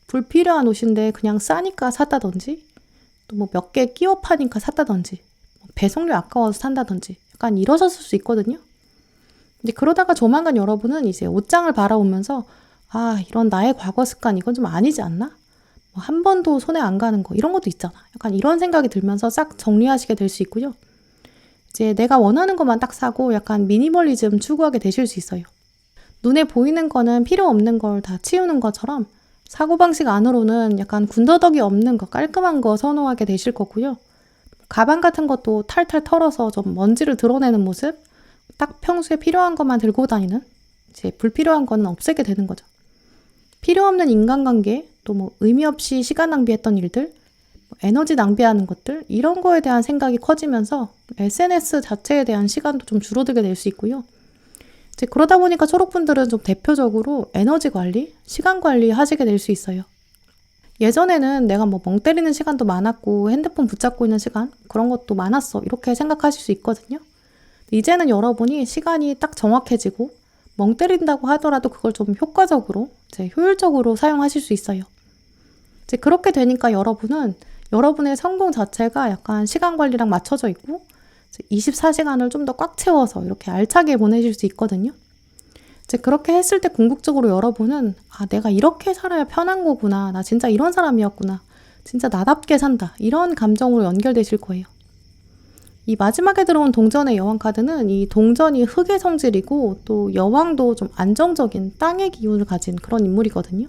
불필요한 옷인데 그냥 싸니까 샀다든지 또 몇 개 끼워 파니까 샀다든지 배송료 아까워서 산다든지 약간 이러셨을 수 있거든요. 근데 그러다가 조만간 여러분은 이제 옷장을 바라보면서 이런 나의 과거 습관 이건 좀 아니지 않나? 한 번도 손에 안 가는 거 이런 것도 있잖아. 약간 이런 생각이 들면서 싹 정리하시게 될 수 있고요. 이제 내가 원하는 것만 딱 사고 약간 미니멀리즘 추구하게 되실 수 있어요. 눈에 보이는 거는 필요 없는 걸 다 치우는 것처럼 사고방식 안으로는 약간 군더더기 없는 거 깔끔한 거 선호하게 되실 거고요. 가방 같은 것도 탈탈 털어서 좀 먼지를 드러내는 모습 딱 평소에 필요한 것만 들고 다니는 이제 불필요한 거는 없애게 되는 거죠. 필요 없는 인간관계 또 의미 없이 시간 낭비했던 일들 에너지 낭비하는 것들 이런 거에 대한 생각이 커지면서 SNS 자체에 대한 시간도 좀 줄어들게 될 수 있고요. 이제 그러다 보니까 초록분들은 좀 대표적으로 에너지 관리, 시간 관리 하시게 될 수 있어요. 예전에는 내가 멍 때리는 시간도 많았고 핸드폰 붙잡고 있는 시간 그런 것도 많았어 이렇게 생각하실 수 있거든요. 이제는 여러분이 시간이 딱 정확해지고 멍 때린다고 하더라도 그걸 좀 효과적으로 이제 효율적으로 사용하실 수 있어요. 이제 그렇게 되니까 여러분은 여러분의 성공 자체가 약간 시간 관리랑 맞춰져 있고 24시간을 좀 더 꽉 채워서 이렇게 알차게 보내실 수 있거든요. 이제 그렇게 했을 때 궁극적으로 여러분은 내가 이렇게 살아야 편한 거구나. 나 진짜 이런 사람이었구나. 진짜 나답게 산다. 이런 감정으로 연결되실 거예요. 이 마지막에 들어온 동전의 여왕 카드는 이 동전이 흙의 성질이고 또 여왕도 좀 안정적인 땅의 기운을 가진 그런 인물이거든요.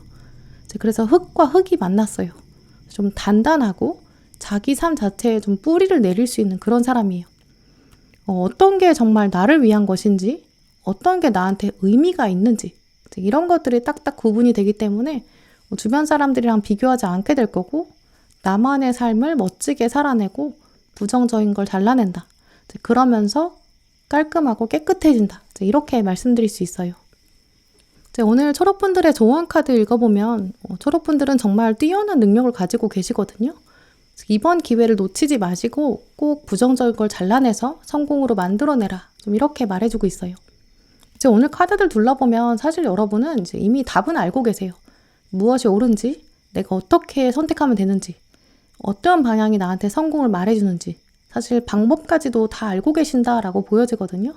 그래서 흙과 흙이 만났어요. 좀 단단하고 자기 삶 자체에 좀 뿌리를 내릴 수 있는 그런 사람이에요. 어떤 게 정말 나를 위한 것인지 어떤 게 나한테 의미가 있는지 이런 것들이 딱딱 구분이 되기 때문에 주변 사람들이랑 비교하지 않게 될 거고 나만의 삶을 멋지게 살아내고 부정적인 걸 잘라낸다. 그러면서 깔끔하고 깨끗해진다. 이렇게 말씀드릴 수 있어요. 오늘 초록분들의 조언 카드 읽어보면 초록분들은 정말 뛰어난 능력을 가지고 계시거든요. 이번 기회를 놓치지 마시고 꼭 부정적인 걸 잘라내서 성공으로 만들어내라. 좀 이렇게 말해주고 있어요. 오늘 카드들 둘러보면 사실 여러분은 이제 이미 답은 알고 계세요. 무엇이 옳은지, 내가 어떻게 선택하면 되는지, 어떤 방향이 나한테 성공을 말해주는지 사실 방법까지도 다 알고 계신다라고 보여지거든요.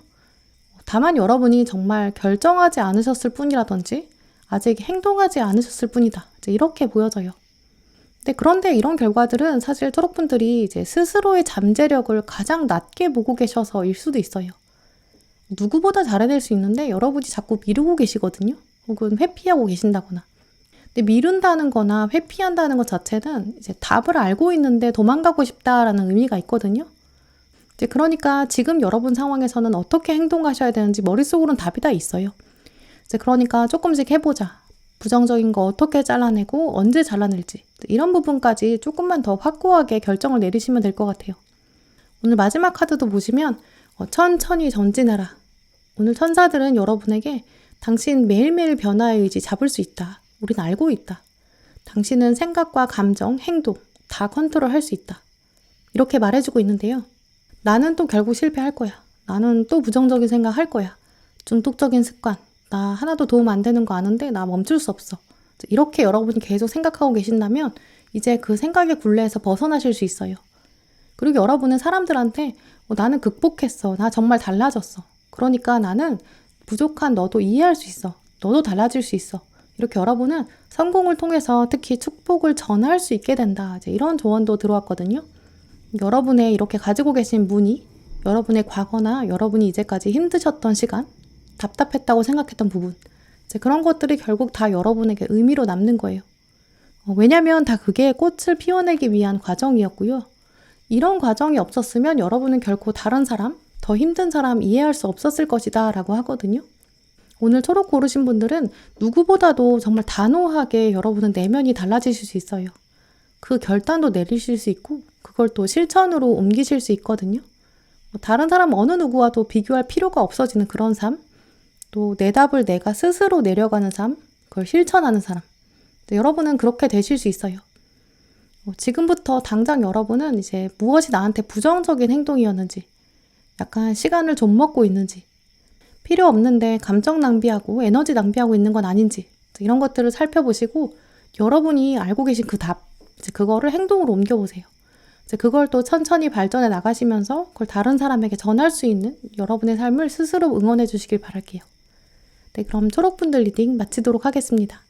다만 여러분이 정말 결정하지 않으셨을 뿐이라든지 아직 행동하지 않으셨을 뿐이다. 이제 이렇게 보여져요. 그런데 이런 결과들은 사실 초록분들이 이제 스스로의 잠재력을 가장 낮게 보고 계셔서일 수도 있어요. 누구보다 잘해낼 수 있는데 여러분이 자꾸 미루고 계시거든요. 혹은 회피하고 계신다거나. 근데 미룬다는 거나 회피한다는 것 자체는 이제 답을 알고 있는데 도망가고 싶다라는 의미가 있거든요. 이제 그러니까 지금 여러분 상황에서는 어떻게 행동하셔야 되는지 머릿속으로는 답이 다 있어요. 이제 그러니까 조금씩 해보자. 부정적인 거 어떻게 잘라내고 언제 잘라낼지 이런 부분까지 조금만 더 확고하게 결정을 내리시면 될 것 같아요. 오늘 마지막 카드도 보시면 천천히 전진해라. 오늘 천사들은 여러분에게 당신 매일매일 변화의 의지 잡을 수 있다. 우린 알고 있다. 당신은 생각과 감정, 행동 다 컨트롤할 수 있다. 이렇게 말해주고 있는데요. 나는 또 결국 실패할 거야. 나는 또 부정적인 생각 할 거야. 중독적인 습관. 나 하나도 도움 안 되는 거 아는데 나 멈출 수 없어. 이렇게 여러분이 계속 생각하고 계신다면 이제 그 생각의 굴레에서 벗어나실 수 있어요. 그리고 여러분은 사람들한테 나는 극복했어. 나 정말 달라졌어. 그러니까 나는 부족한 너도 이해할 수 있어. 너도 달라질 수 있어. 이렇게 여러분은 성공을 통해서 특히 축복을 전할 수 있게 된다. 이제 이런 조언도 들어왔거든요. 여러분의 이렇게 가지고 계신 문의, 여러분의 과거나 여러분이 이제까지 힘드셨던 시간, 답답했다고 생각했던 부분, 이제 그런 것들이 결국 다 여러분에게 의미로 남는 거예요. 왜냐면 다 그게 꽃을 피워내기 위한 과정이었고요. 이런 과정이 없었으면 여러분은 결코 다른 사람, 더 힘든 사람 이해할 수 없었을 것이다 라고 하거든요. 오늘 초록 고르신 분들은 누구보다도 정말 단호하게 여러분은 내면이 달라지실 수 있어요. 그 결단도 내리실 수 있고 그걸 또 실천으로 옮기실 수 있거든요. 다른 사람 어느 누구와도 비교할 필요가 없어지는 그런 삶, 또 내 답을 내가 스스로 내려가는 삶, 그걸 실천하는 사람. 여러분은 그렇게 되실 수 있어요. 지금부터 당장 여러분은 이제 무엇이 나한테 부정적인 행동이었는지, 약간 시간을 좀 먹고 있는지, 필요 없는데 감정 낭비하고 에너지 낭비하고 있는 건 아닌지, 이런 것들을 살펴보시고 여러분이 알고 계신 그 답, 이제 그거를 행동으로 옮겨보세요. 이제 그걸 또 천천히 발전해 나가시면서 그걸 다른 사람에게 전할 수 있는 여러분의 삶을 스스로 응원해 주시길 바랄게요. 네, 그럼 초록분들 리딩 마치도록 하겠습니다.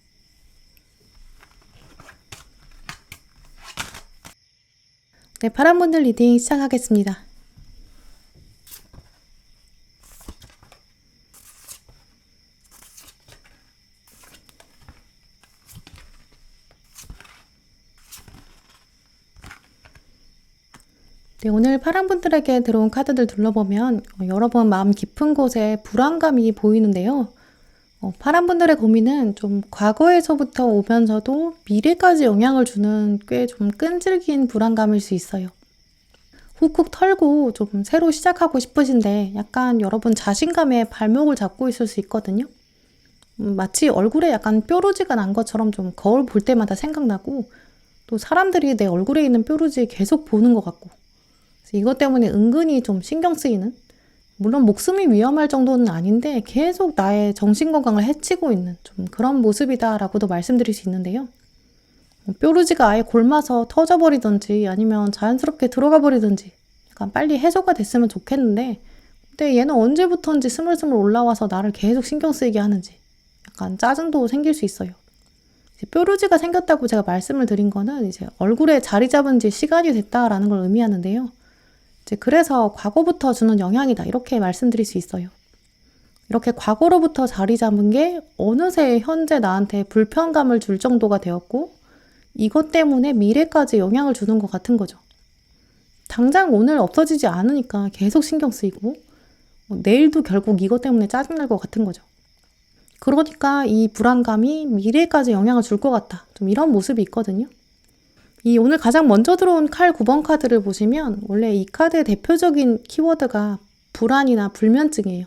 네, 파란분들 리딩 시작하겠습니다. 네, 오늘 파란분들에게 들어온 카드들 둘러보면 여러분 마음 깊은 곳에 불안감이 보이는데요. 파란분들의 고민은 좀 과거에서부터 오면서도 미래까지 영향을 주는 꽤 좀 끈질긴 불안감일 수 있어요. 훅훅 털고 좀 새로 시작하고 싶으신데 약간 여러분 자신감에 발목을 잡고 있을 수 있거든요. 마치 얼굴에 약간 뾰루지가 난 것처럼 좀 거울 볼 때마다 생각나고 또 사람들이 내 얼굴에 있는 뾰루지 계속 보는 것 같고 이것 때문에 은근히 좀 신경 쓰이는, 물론 목숨이 위험할 정도는 아닌데 계속 나의 정신건강을 해치고 있는 좀 그런 모습이다라고도 말씀드릴 수 있는데요. 뾰루지가 아예 골마서 터져버리든지 아니면 자연스럽게 들어가 버리든지 약간 빨리 해소가 됐으면 좋겠는데 근데 얘는 언제부턴지 스물스물 올라와서 나를 계속 신경 쓰이게 하는지 약간 짜증도 생길 수 있어요. 뾰루지가 생겼다고 제가 말씀을 드린 거는 이제 얼굴에 자리 잡은 지 시간이 됐다라는 걸 의미하는데요. 이제 그래서 과거부터 주는 영향이다 이렇게 말씀드릴 수 있어요. 이렇게 과거로부터 자리 잡은 게 어느새 현재 나한테 불편감을 줄 정도가 되었고 이것 때문에 미래까지 영향을 주는 것 같은 거죠. 당장 오늘 없어지지 않으니까 계속 신경 쓰이고 내일도 결국 이것 때문에 짜증날 것 같은 거죠. 그러니까 이 불안감이 미래까지 영향을 줄 것 같다. 좀 이런 모습이 있거든요. 이 오늘 가장 먼저 들어온 칼 9번 카드를 보시면 원래 이 카드의 대표적인 키워드가 불안이나 불면증이에요.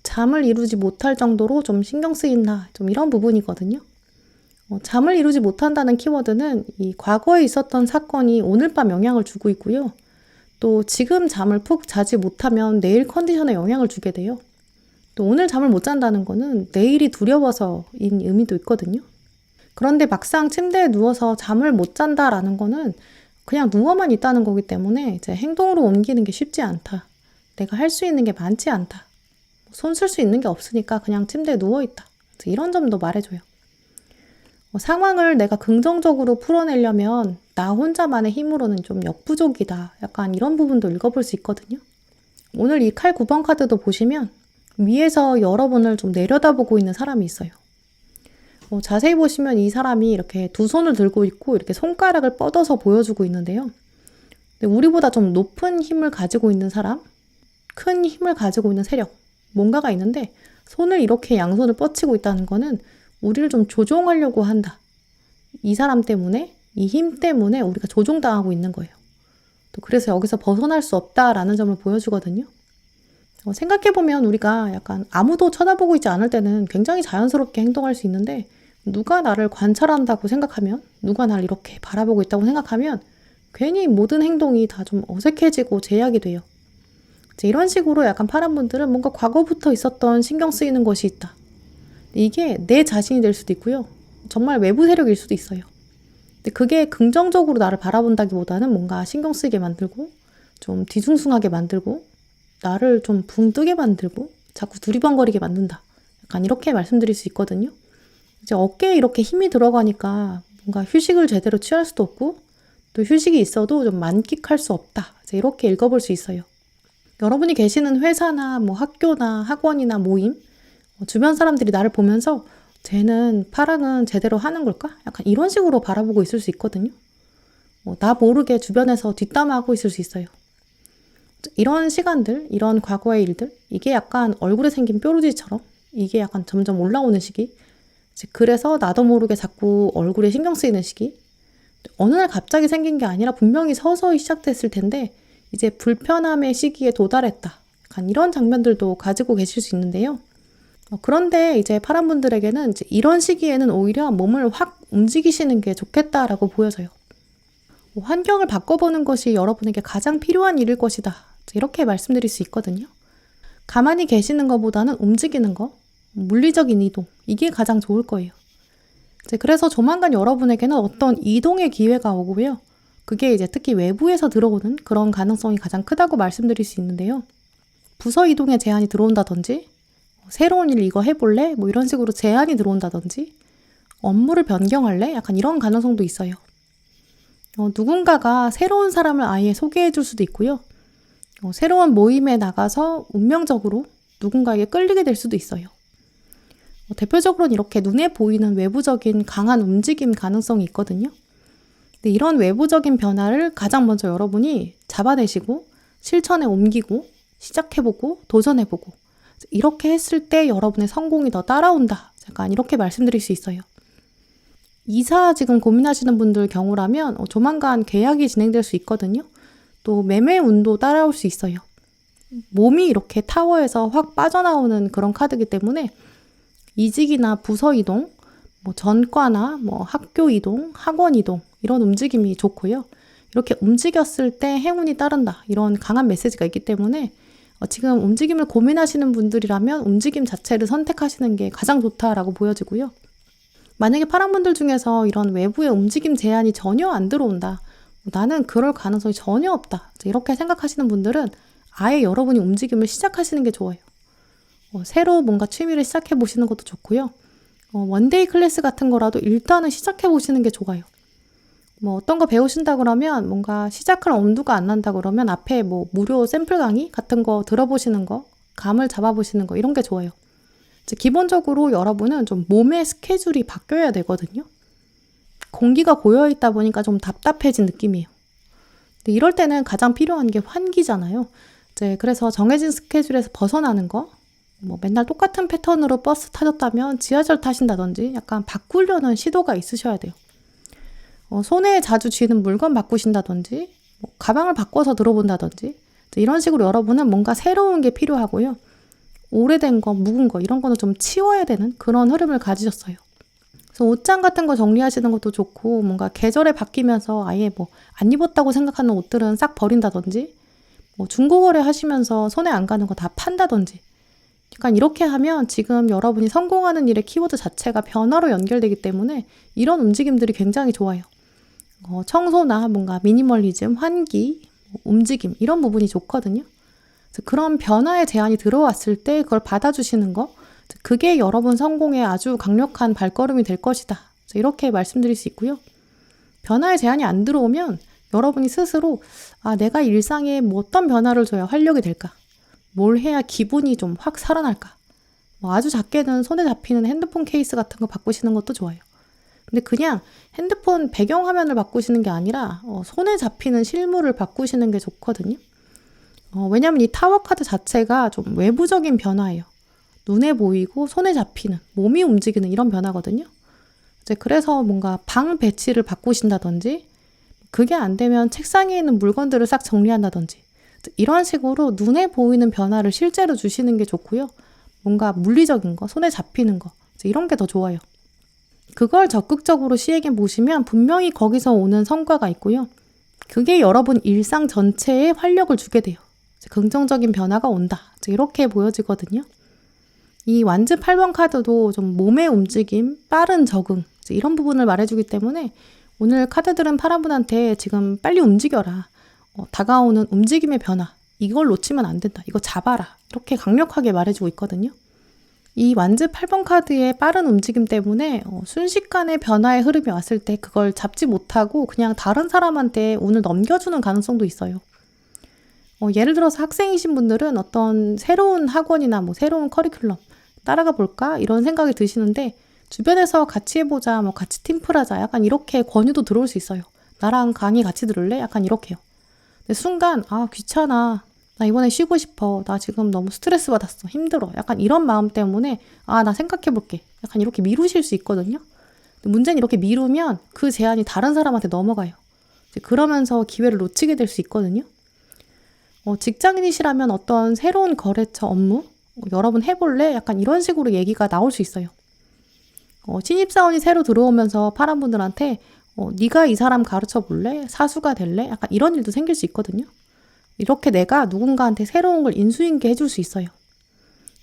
잠을 이루지 못할 정도로 좀 신경 쓰인다. 좀 이런 부분이거든요. 잠을 이루지 못한다는 키워드는 이 과거에 있었던 사건이 오늘 밤 영향을 주고 있고요. 또 지금 잠을 푹 자지 못하면 내일 컨디션에 영향을 주게 돼요. 또 오늘 잠을 못 잔다는 거는 내일이 두려워서인 의미도 있거든요. 그런데 막상 침대에 누워서 잠을 못 잔다라는 거는 그냥 누워만 있다는 거기 때문에 이제 행동으로 옮기는 게 쉽지 않다. 내가 할 수 있는 게 많지 않다. 손 쓸 수 있는 게 없으니까 그냥 침대에 누워있다. 이런 점도 말해줘요. 상황을 내가 긍정적으로 풀어내려면 나 혼자만의 힘으로는 좀 역부족이다. 약간 이런 부분도 읽어볼 수 있거든요. 오늘 이 칼 9번 카드도 보시면 위에서 여러분을 좀 내려다보고 있는 사람이 있어요. 자세히 보시면 이 사람이 이렇게 두 손을 들고 있고 이렇게 손가락을 뻗어서 보여주고 있는데요. 우리보다 좀 높은 힘을 가지고 있는 사람, 큰 힘을 가지고 있는 세력, 뭔가가 있는데 손을 이렇게 양손을 뻗치고 있다는 거는 우리를 좀 조종하려고 한다. 이 사람 때문에, 이 힘 때문에 우리가 조종당하고 있는 거예요. 또 그래서 여기서 벗어날 수 없다라는 점을 보여주거든요. 생각해보면 우리가 약간 아무도 쳐다보고 있지 않을 때는 굉장히 자연스럽게 행동할 수 있는데 누가 나를 관찰한다고 생각하면, 누가 나를 이렇게 바라보고 있다고 생각하면 괜히 모든 행동이 다 좀 어색해지고 제약이 돼요. 이런 식으로 약간 파란 분들은 뭔가 과거부터 있었던 신경 쓰이는 것이 있다. 이게 내 자신이 될 수도 있고요. 정말 외부 세력일 수도 있어요. 근데 그게 긍정적으로 나를 바라본다기보다는 뭔가 신경 쓰이게 만들고 좀 뒤숭숭하게 만들고 나를 좀 붕 뜨게 만들고 자꾸 두리번거리게 만든다. 약간 이렇게 말씀드릴 수 있거든요. 이제 어깨에 이렇게 힘이 들어가니까 뭔가 휴식을 제대로 취할 수도 없고 또 휴식이 있어도 좀 만끽할 수 없다. 이렇게 읽어볼 수 있어요. 여러분이 계시는 회사나 뭐 학교나 학원이나 모임, 주변 사람들이 나를 보면서 쟤는 파랑은 제대로 하는 걸까? 약간 이런 식으로 바라보고 있을 수 있거든요. 나 모르게 주변에서 뒷담화하고 있을 수 있어요. 이런 시간들, 이런 과거의 일들, 이게 약간 얼굴에 생긴 뾰루지처럼 이게 약간 점점 올라오는 시기. 그래서 나도 모르게 자꾸 얼굴에 신경 쓰이는 시기. 어느 날 갑자기 생긴 게 아니라 분명히 서서히 시작됐을 텐데 이제 불편함의 시기에 도달했다. 약간 이런 장면들도 가지고 계실 수 있는데요. 그런데 이제 파란 분들에게는 이제 이런 시기에는 오히려 몸을 확 움직이시는 게 좋겠다라고 보여져요. 환경을 바꿔보는 것이 여러분에게 가장 필요한 일일 것이다. 이렇게 말씀드릴 수 있거든요. 가만히 계시는 것보다는 움직이는 거, 물리적인 이동, 이게 가장 좋을 거예요. 그래서 조만간 여러분에게는 어떤 이동의 기회가 오고요. 그게 이제 특히 외부에서 들어오는 그런 가능성이 가장 크다고 말씀드릴 수 있는데요. 부서 이동에 제안이 들어온다든지, 새로운 일 이거 해볼래? 뭐 이런 식으로 제안이 들어온다든지, 업무를 변경할래? 약간 이런 가능성도 있어요. 누군가가 새로운 사람을 아예 소개해 줄 수도 있고요. 새로운 모임에 나가서 운명적으로 누군가에게 끌리게 될 수도 있어요. 대표적으로는 이렇게 눈에 보이는 외부적인 강한 움직임 가능성이 있거든요. 근데 이런 외부적인 변화를 가장 먼저 여러분이 잡아내시고 실천에 옮기고 시작해보고 도전해보고 이렇게 했을 때 여러분의 성공이 더 따라온다. 약간 이렇게 말씀드릴 수 있어요. 이사 지금 고민하시는 분들 경우라면 조만간 계약이 진행될 수 있거든요. 또 매매 운도 따라올 수 있어요. 몸이 이렇게 타워에서 확 빠져나오는 그런 카드이기 때문에 이직이나 부서 이동, 뭐 전과나 뭐 학교 이동, 학원 이동 이런 움직임이 좋고요. 이렇게 움직였을 때 행운이 따른다. 이런 강한 메시지가 있기 때문에 지금 움직임을 고민하시는 분들이라면 움직임 자체를 선택하시는 게 가장 좋다라고 보여지고요. 만약에 파란 분들 중에서 이런 외부의 움직임 제한이 전혀 안 들어온다. 나는 그럴 가능성이 전혀 없다. 이렇게 생각하시는 분들은 아예 여러분이 움직임을 시작하시는 게 좋아요. 새로 뭔가 취미를 시작해 보시는 것도 좋고요. 원데이 클래스 같은 거라도 일단은 시작해 보시는 게 좋아요. 뭐 어떤 거 배우신다 그러면 뭔가 시작할 엄두가 안 난다 그러면 앞에 뭐 무료 샘플 강의 같은 거 들어보시는 거, 감을 잡아보시는 거 이런 게 좋아요. 기본적으로 여러분은 좀 몸의 스케줄이 바뀌어야 되거든요. 공기가 고여있다 보니까 좀 답답해진 느낌이에요. 근데 이럴 때는 가장 필요한 게 환기잖아요. 그래서 정해진 스케줄에서 벗어나는 거, 뭐 맨날 똑같은 패턴으로 버스 타셨다면 지하철 타신다든지 약간 바꾸려는 시도가 있으셔야 돼요. 손에 자주 쥐는 물건 바꾸신다든지 뭐 가방을 바꿔서 들어본다든지 이런 식으로 여러분은 뭔가 새로운 게 필요하고요. 오래된 거, 묵은 거 이런 거는 좀 치워야 되는 그런 흐름을 가지셨어요. 그래서 옷장 같은 거 정리하시는 것도 좋고 뭔가 계절에 바뀌면서 아예 뭐 안 입었다고 생각하는 옷들은 싹 버린다든지 뭐 중고거래 하시면서 손에 안 가는 거 다 판다든지 약간 이렇게 하면 지금 여러분이 성공하는 일의 키워드 자체가 변화로 연결되기 때문에 이런 움직임들이 굉장히 좋아요. 청소나 뭔가 미니멀리즘, 환기, 움직임 이런 부분이 좋거든요. 그런 변화의 제안이 들어왔을 때 그걸 받아주시는 거, 그게 여러분 성공에 아주 강력한 발걸음이 될 것이다. 이렇게 말씀드릴 수 있고요. 변화의 제안이 안 들어오면 여러분이 스스로 내가 일상에 뭐 어떤 변화를 줘야 활력이 될까? 뭘 해야 기분이 좀 확 살아날까? 아주 작게는 손에 잡히는 핸드폰 케이스 같은 거 바꾸시는 것도 좋아요. 근데 그냥 핸드폰 배경화면을 바꾸시는 게 아니라 손에 잡히는 실물을 바꾸시는 게 좋거든요. 왜냐면 이 타워카드 자체가 좀 외부적인 변화예요. 눈에 보이고 손에 잡히는, 몸이 움직이는 이런 변화거든요. 이제 그래서 뭔가 방 배치를 바꾸신다든지, 그게 안 되면 책상에 있는 물건들을 싹 정리한다든지, 이런 식으로 눈에 보이는 변화를 실제로 주시는 게 좋고요. 뭔가 물리적인 거, 손에 잡히는 거, 이런 게 더 좋아요. 그걸 적극적으로 시행해 보시면 분명히 거기서 오는 성과가 있고요. 그게 여러분 일상 전체에 활력을 주게 돼요. 긍정적인 변화가 온다. 이렇게 보여지거든요. 이 완즈 8번 카드도 좀 몸의 움직임, 빠른 적응, 이런 부분을 말해주기 때문에 오늘 카드들은 파란분한테 지금 빨리 움직여라. 다가오는 움직임의 변화, 이걸 놓치면 안 된다. 이거 잡아라. 이렇게 강력하게 말해주고 있거든요. 이 완즈 8번 카드의 빠른 움직임 때문에 순식간에 변화의 흐름이 왔을 때 그걸 잡지 못하고 그냥 다른 사람한테 운을 넘겨주는 가능성도 있어요. 예를 들어서 학생이신 분들은 어떤 새로운 학원이나 뭐 새로운 커리큘럼 따라가 볼까? 이런 생각이 드시는데 주변에서 같이 해보자, 뭐 같이 팀플하자, 약간 이렇게 권유도 들어올 수 있어요. 나랑 강의 같이 들을래? 약간 이렇게요. 근데 순간 귀찮아. 나 이번에 쉬고 싶어. 나 지금 너무 스트레스 받았어. 힘들어. 약간 이런 마음 때문에 나 생각해 볼게. 약간 이렇게 미루실 수 있거든요. 근데 문제는 이렇게 미루면 그 제안이 다른 사람한테 넘어가요. 그러면서 기회를 놓치게 될 수 있거든요. 직장인이시라면 어떤 새로운 거래처 업무 여러분 해볼래? 약간 이런 식으로 얘기가 나올 수 있어요. 신입사원이 새로 들어오면서 파란분들한테 네가 이 사람 가르쳐 볼래? 사수가 될래? 약간 이런 일도 생길 수 있거든요. 이렇게 내가 누군가한테 새로운 걸 인수인계 해줄 수 있어요.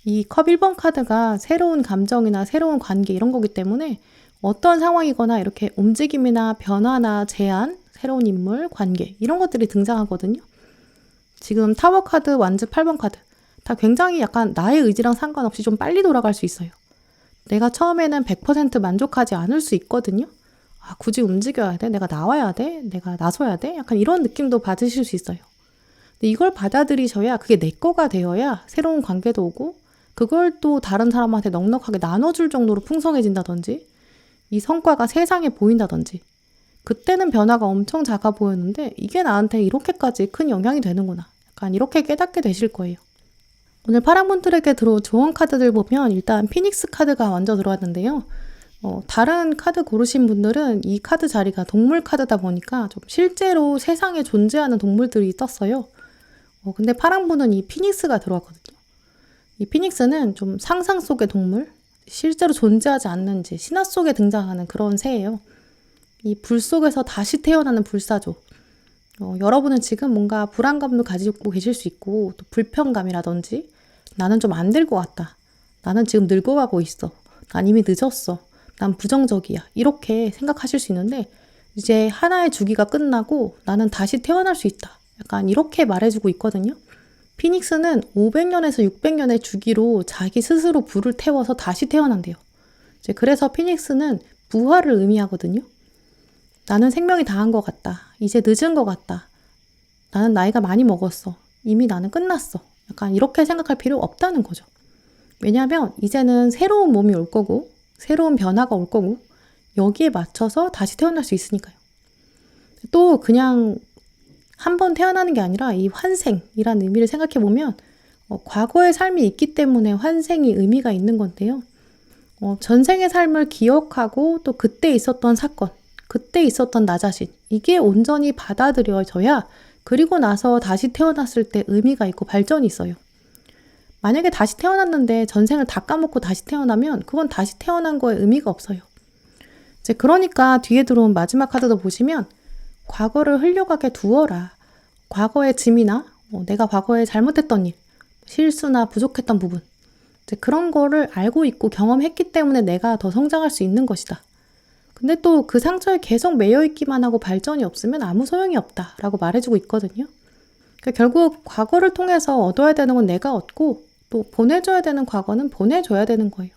이 컵 1번 카드가 새로운 감정이나 새로운 관계 이런 거기 때문에 어떤 상황이거나 이렇게 움직임이나 변화나 제안, 새로운 인물, 관계 이런 것들이 등장하거든요. 지금 타워 카드, 완즈 8번 카드 다 굉장히 약간 나의 의지랑 상관없이 좀 빨리 돌아갈 수 있어요. 내가 처음에는 100% 만족하지 않을 수 있거든요. 굳이 움직여야 돼? 내가 나와야 돼? 내가 나서야 돼? 약간 이런 느낌도 받으실 수 있어요. 근데 이걸 받아들이셔야 그게 내 거가 되어야 새로운 관계도 오고 그걸 또 다른 사람한테 넉넉하게 나눠줄 정도로 풍성해진다든지 이 성과가 세상에 보인다든지 그때는 변화가 엄청 작아 보였는데 이게 나한테 이렇게까지 큰 영향이 되는구나. 약간 이렇게 깨닫게 되실 거예요. 오늘 파랑분들에게 들어온 조언 카드들 보면 일단 피닉스 카드가 먼저 들어왔는데요. 다른 카드 고르신 분들은 이 카드 자리가 동물 카드다 보니까 좀 실제로 세상에 존재하는 동물들이 떴어요. 근데 파랑분은 이 피닉스가 들어왔거든요. 이 피닉스는 좀 상상 속의 동물, 실제로 존재하지 않는지 신화 속에 등장하는 그런 새예요. 이 불 속에서 다시 태어나는 불사조. 여러분은 지금 뭔가 불안감도 가지고 계실 수 있고 또 불편감이라든지 나는 좀 안 될 것 같다. 나는 지금 늙어가고 있어. 난 이미 늦었어. 난 부정적이야. 이렇게 생각하실 수 있는데 이제 하나의 주기가 끝나고 나는 다시 태어날 수 있다. 약간 이렇게 말해주고 있거든요. 피닉스는 500년에서 600년의 주기로 자기 스스로 불을 태워서 다시 태어난대요. 이제 그래서 피닉스는 부활을 의미하거든요. 나는 생명이 다한 것 같다. 이제 늦은 것 같다. 나는 나이가 많이 먹었어. 이미 나는 끝났어. 약간 이렇게 생각할 필요 없다는 거죠. 왜냐하면 이제는 새로운 몸이 올 거고 새로운 변화가 올 거고 여기에 맞춰서 다시 태어날 수 있으니까요. 또 그냥 한 번 태어나는 게 아니라 이 환생이라는 의미를 생각해 보면 과거의 삶이 있기 때문에 환생이 의미가 있는 건데요. 전생의 삶을 기억하고 또 그때 있었던 사건, 그때 있었던 나 자신 이게 온전히 받아들여져야 그리고 나서 다시 태어났을 때 의미가 있고 발전이 있어요. 만약에 다시 태어났는데 전생을 다 까먹고 다시 태어나면 그건 다시 태어난 거에 의미가 없어요. 이제 그러니까 뒤에 들어온 마지막 카드도 보시면 과거를 흘려가게 두어라. 과거의 짐이나 내가 과거에 잘못했던 일, 실수나 부족했던 부분 이제 그런 거를 알고 있고 경험했기 때문에 내가 더 성장할 수 있는 것이다. 근데 또 그 상처에 계속 매여 있기만 하고 발전이 없으면 아무 소용이 없다라고 말해주고 있거든요. 그러니까 결국 과거를 통해서 얻어야 되는 건 내가 얻고 또 보내줘야 되는 과거는 보내줘야 되는 거예요.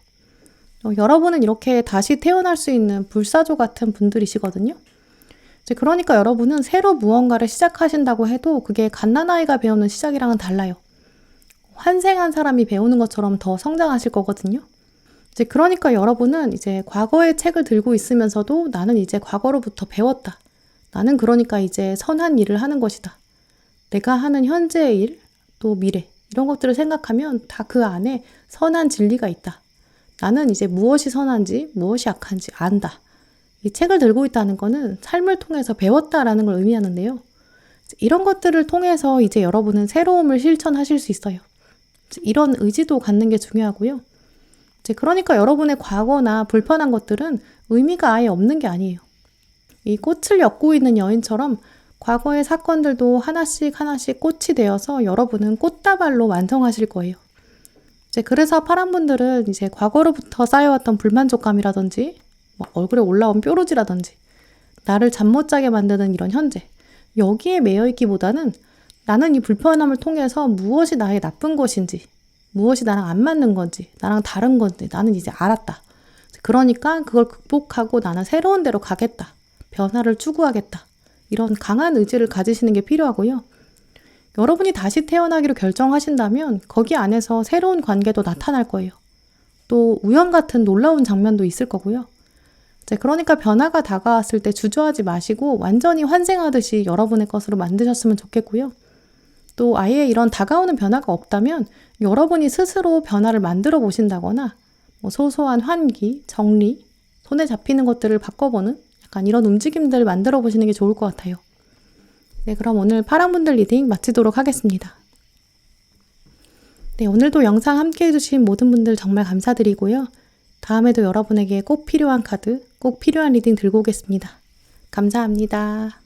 여러분은 이렇게 다시 태어날 수 있는 불사조 같은 분들이시거든요. 이제 그러니까 여러분은 새로 무언가를 시작하신다고 해도 그게 갓난아이가 배우는 시작이랑은 달라요. 환생한 사람이 배우는 것처럼 더 성장하실 거거든요. 이제 그러니까 여러분은 이제 과거의 책을 들고 있으면서도 나는 이제 과거로부터 배웠다. 나는 그러니까 이제 선한 일을 하는 것이다. 내가 하는 현재의 일, 또 미래 이런 것들을 생각하면 다 그 안에 선한 진리가 있다. 나는 이제 무엇이 선한지 무엇이 악한지 안다. 이 책을 들고 있다는 거는 삶을 통해서 배웠다라는 걸 의미하는데요. 이런 것들을 통해서 이제 여러분은 새로움을 실천하실 수 있어요. 이런 의지도 갖는 게 중요하고요. 이제 그러니까 여러분의 과거나 불편한 것들은 의미가 아예 없는 게 아니에요. 이 꽃을 엮고 있는 여인처럼 과거의 사건들도 하나씩 하나씩 꽃이 되어서 여러분은 꽃다발로 완성하실 거예요. 이제 그래서 파란 분들은 이제 과거로부터 쌓여왔던 불만족감이라든지 얼굴에 올라온 뾰루지라든지 나를 잠 못 자게 만드는 이런 현재 여기에 매여 있기보다는 나는 이 불편함을 통해서 무엇이 나의 나쁜 것인지 무엇이 나랑 안 맞는 건지 나랑 다른 건지 나는 이제 알았다. 그러니까 그걸 극복하고 나는 새로운 데로 가겠다. 변화를 추구하겠다. 이런 강한 의지를 가지시는 게 필요하고요. 여러분이 다시 태어나기로 결정하신다면 거기 안에서 새로운 관계도 나타날 거예요. 또 우연 같은 놀라운 장면도 있을 거고요. 그러니까 변화가 다가왔을 때 주저하지 마시고 완전히 환생하듯이 여러분의 것으로 만드셨으면 좋겠고요. 또 아예 이런 다가오는 변화가 없다면 여러분이 스스로 변화를 만들어 보신다거나 소소한 환기, 정리, 손에 잡히는 것들을 바꿔보는 약간 이런 움직임들을 만들어 보시는 게 좋을 것 같아요. 네, 그럼 오늘 파랑분들 리딩 마치도록 하겠습니다. 네, 오늘도 영상 함께 해주신 모든 분들 정말 감사드리고요. 다음에도 여러분에게 꼭 필요한 카드, 꼭 필요한 리딩 들고 오겠습니다. 감사합니다.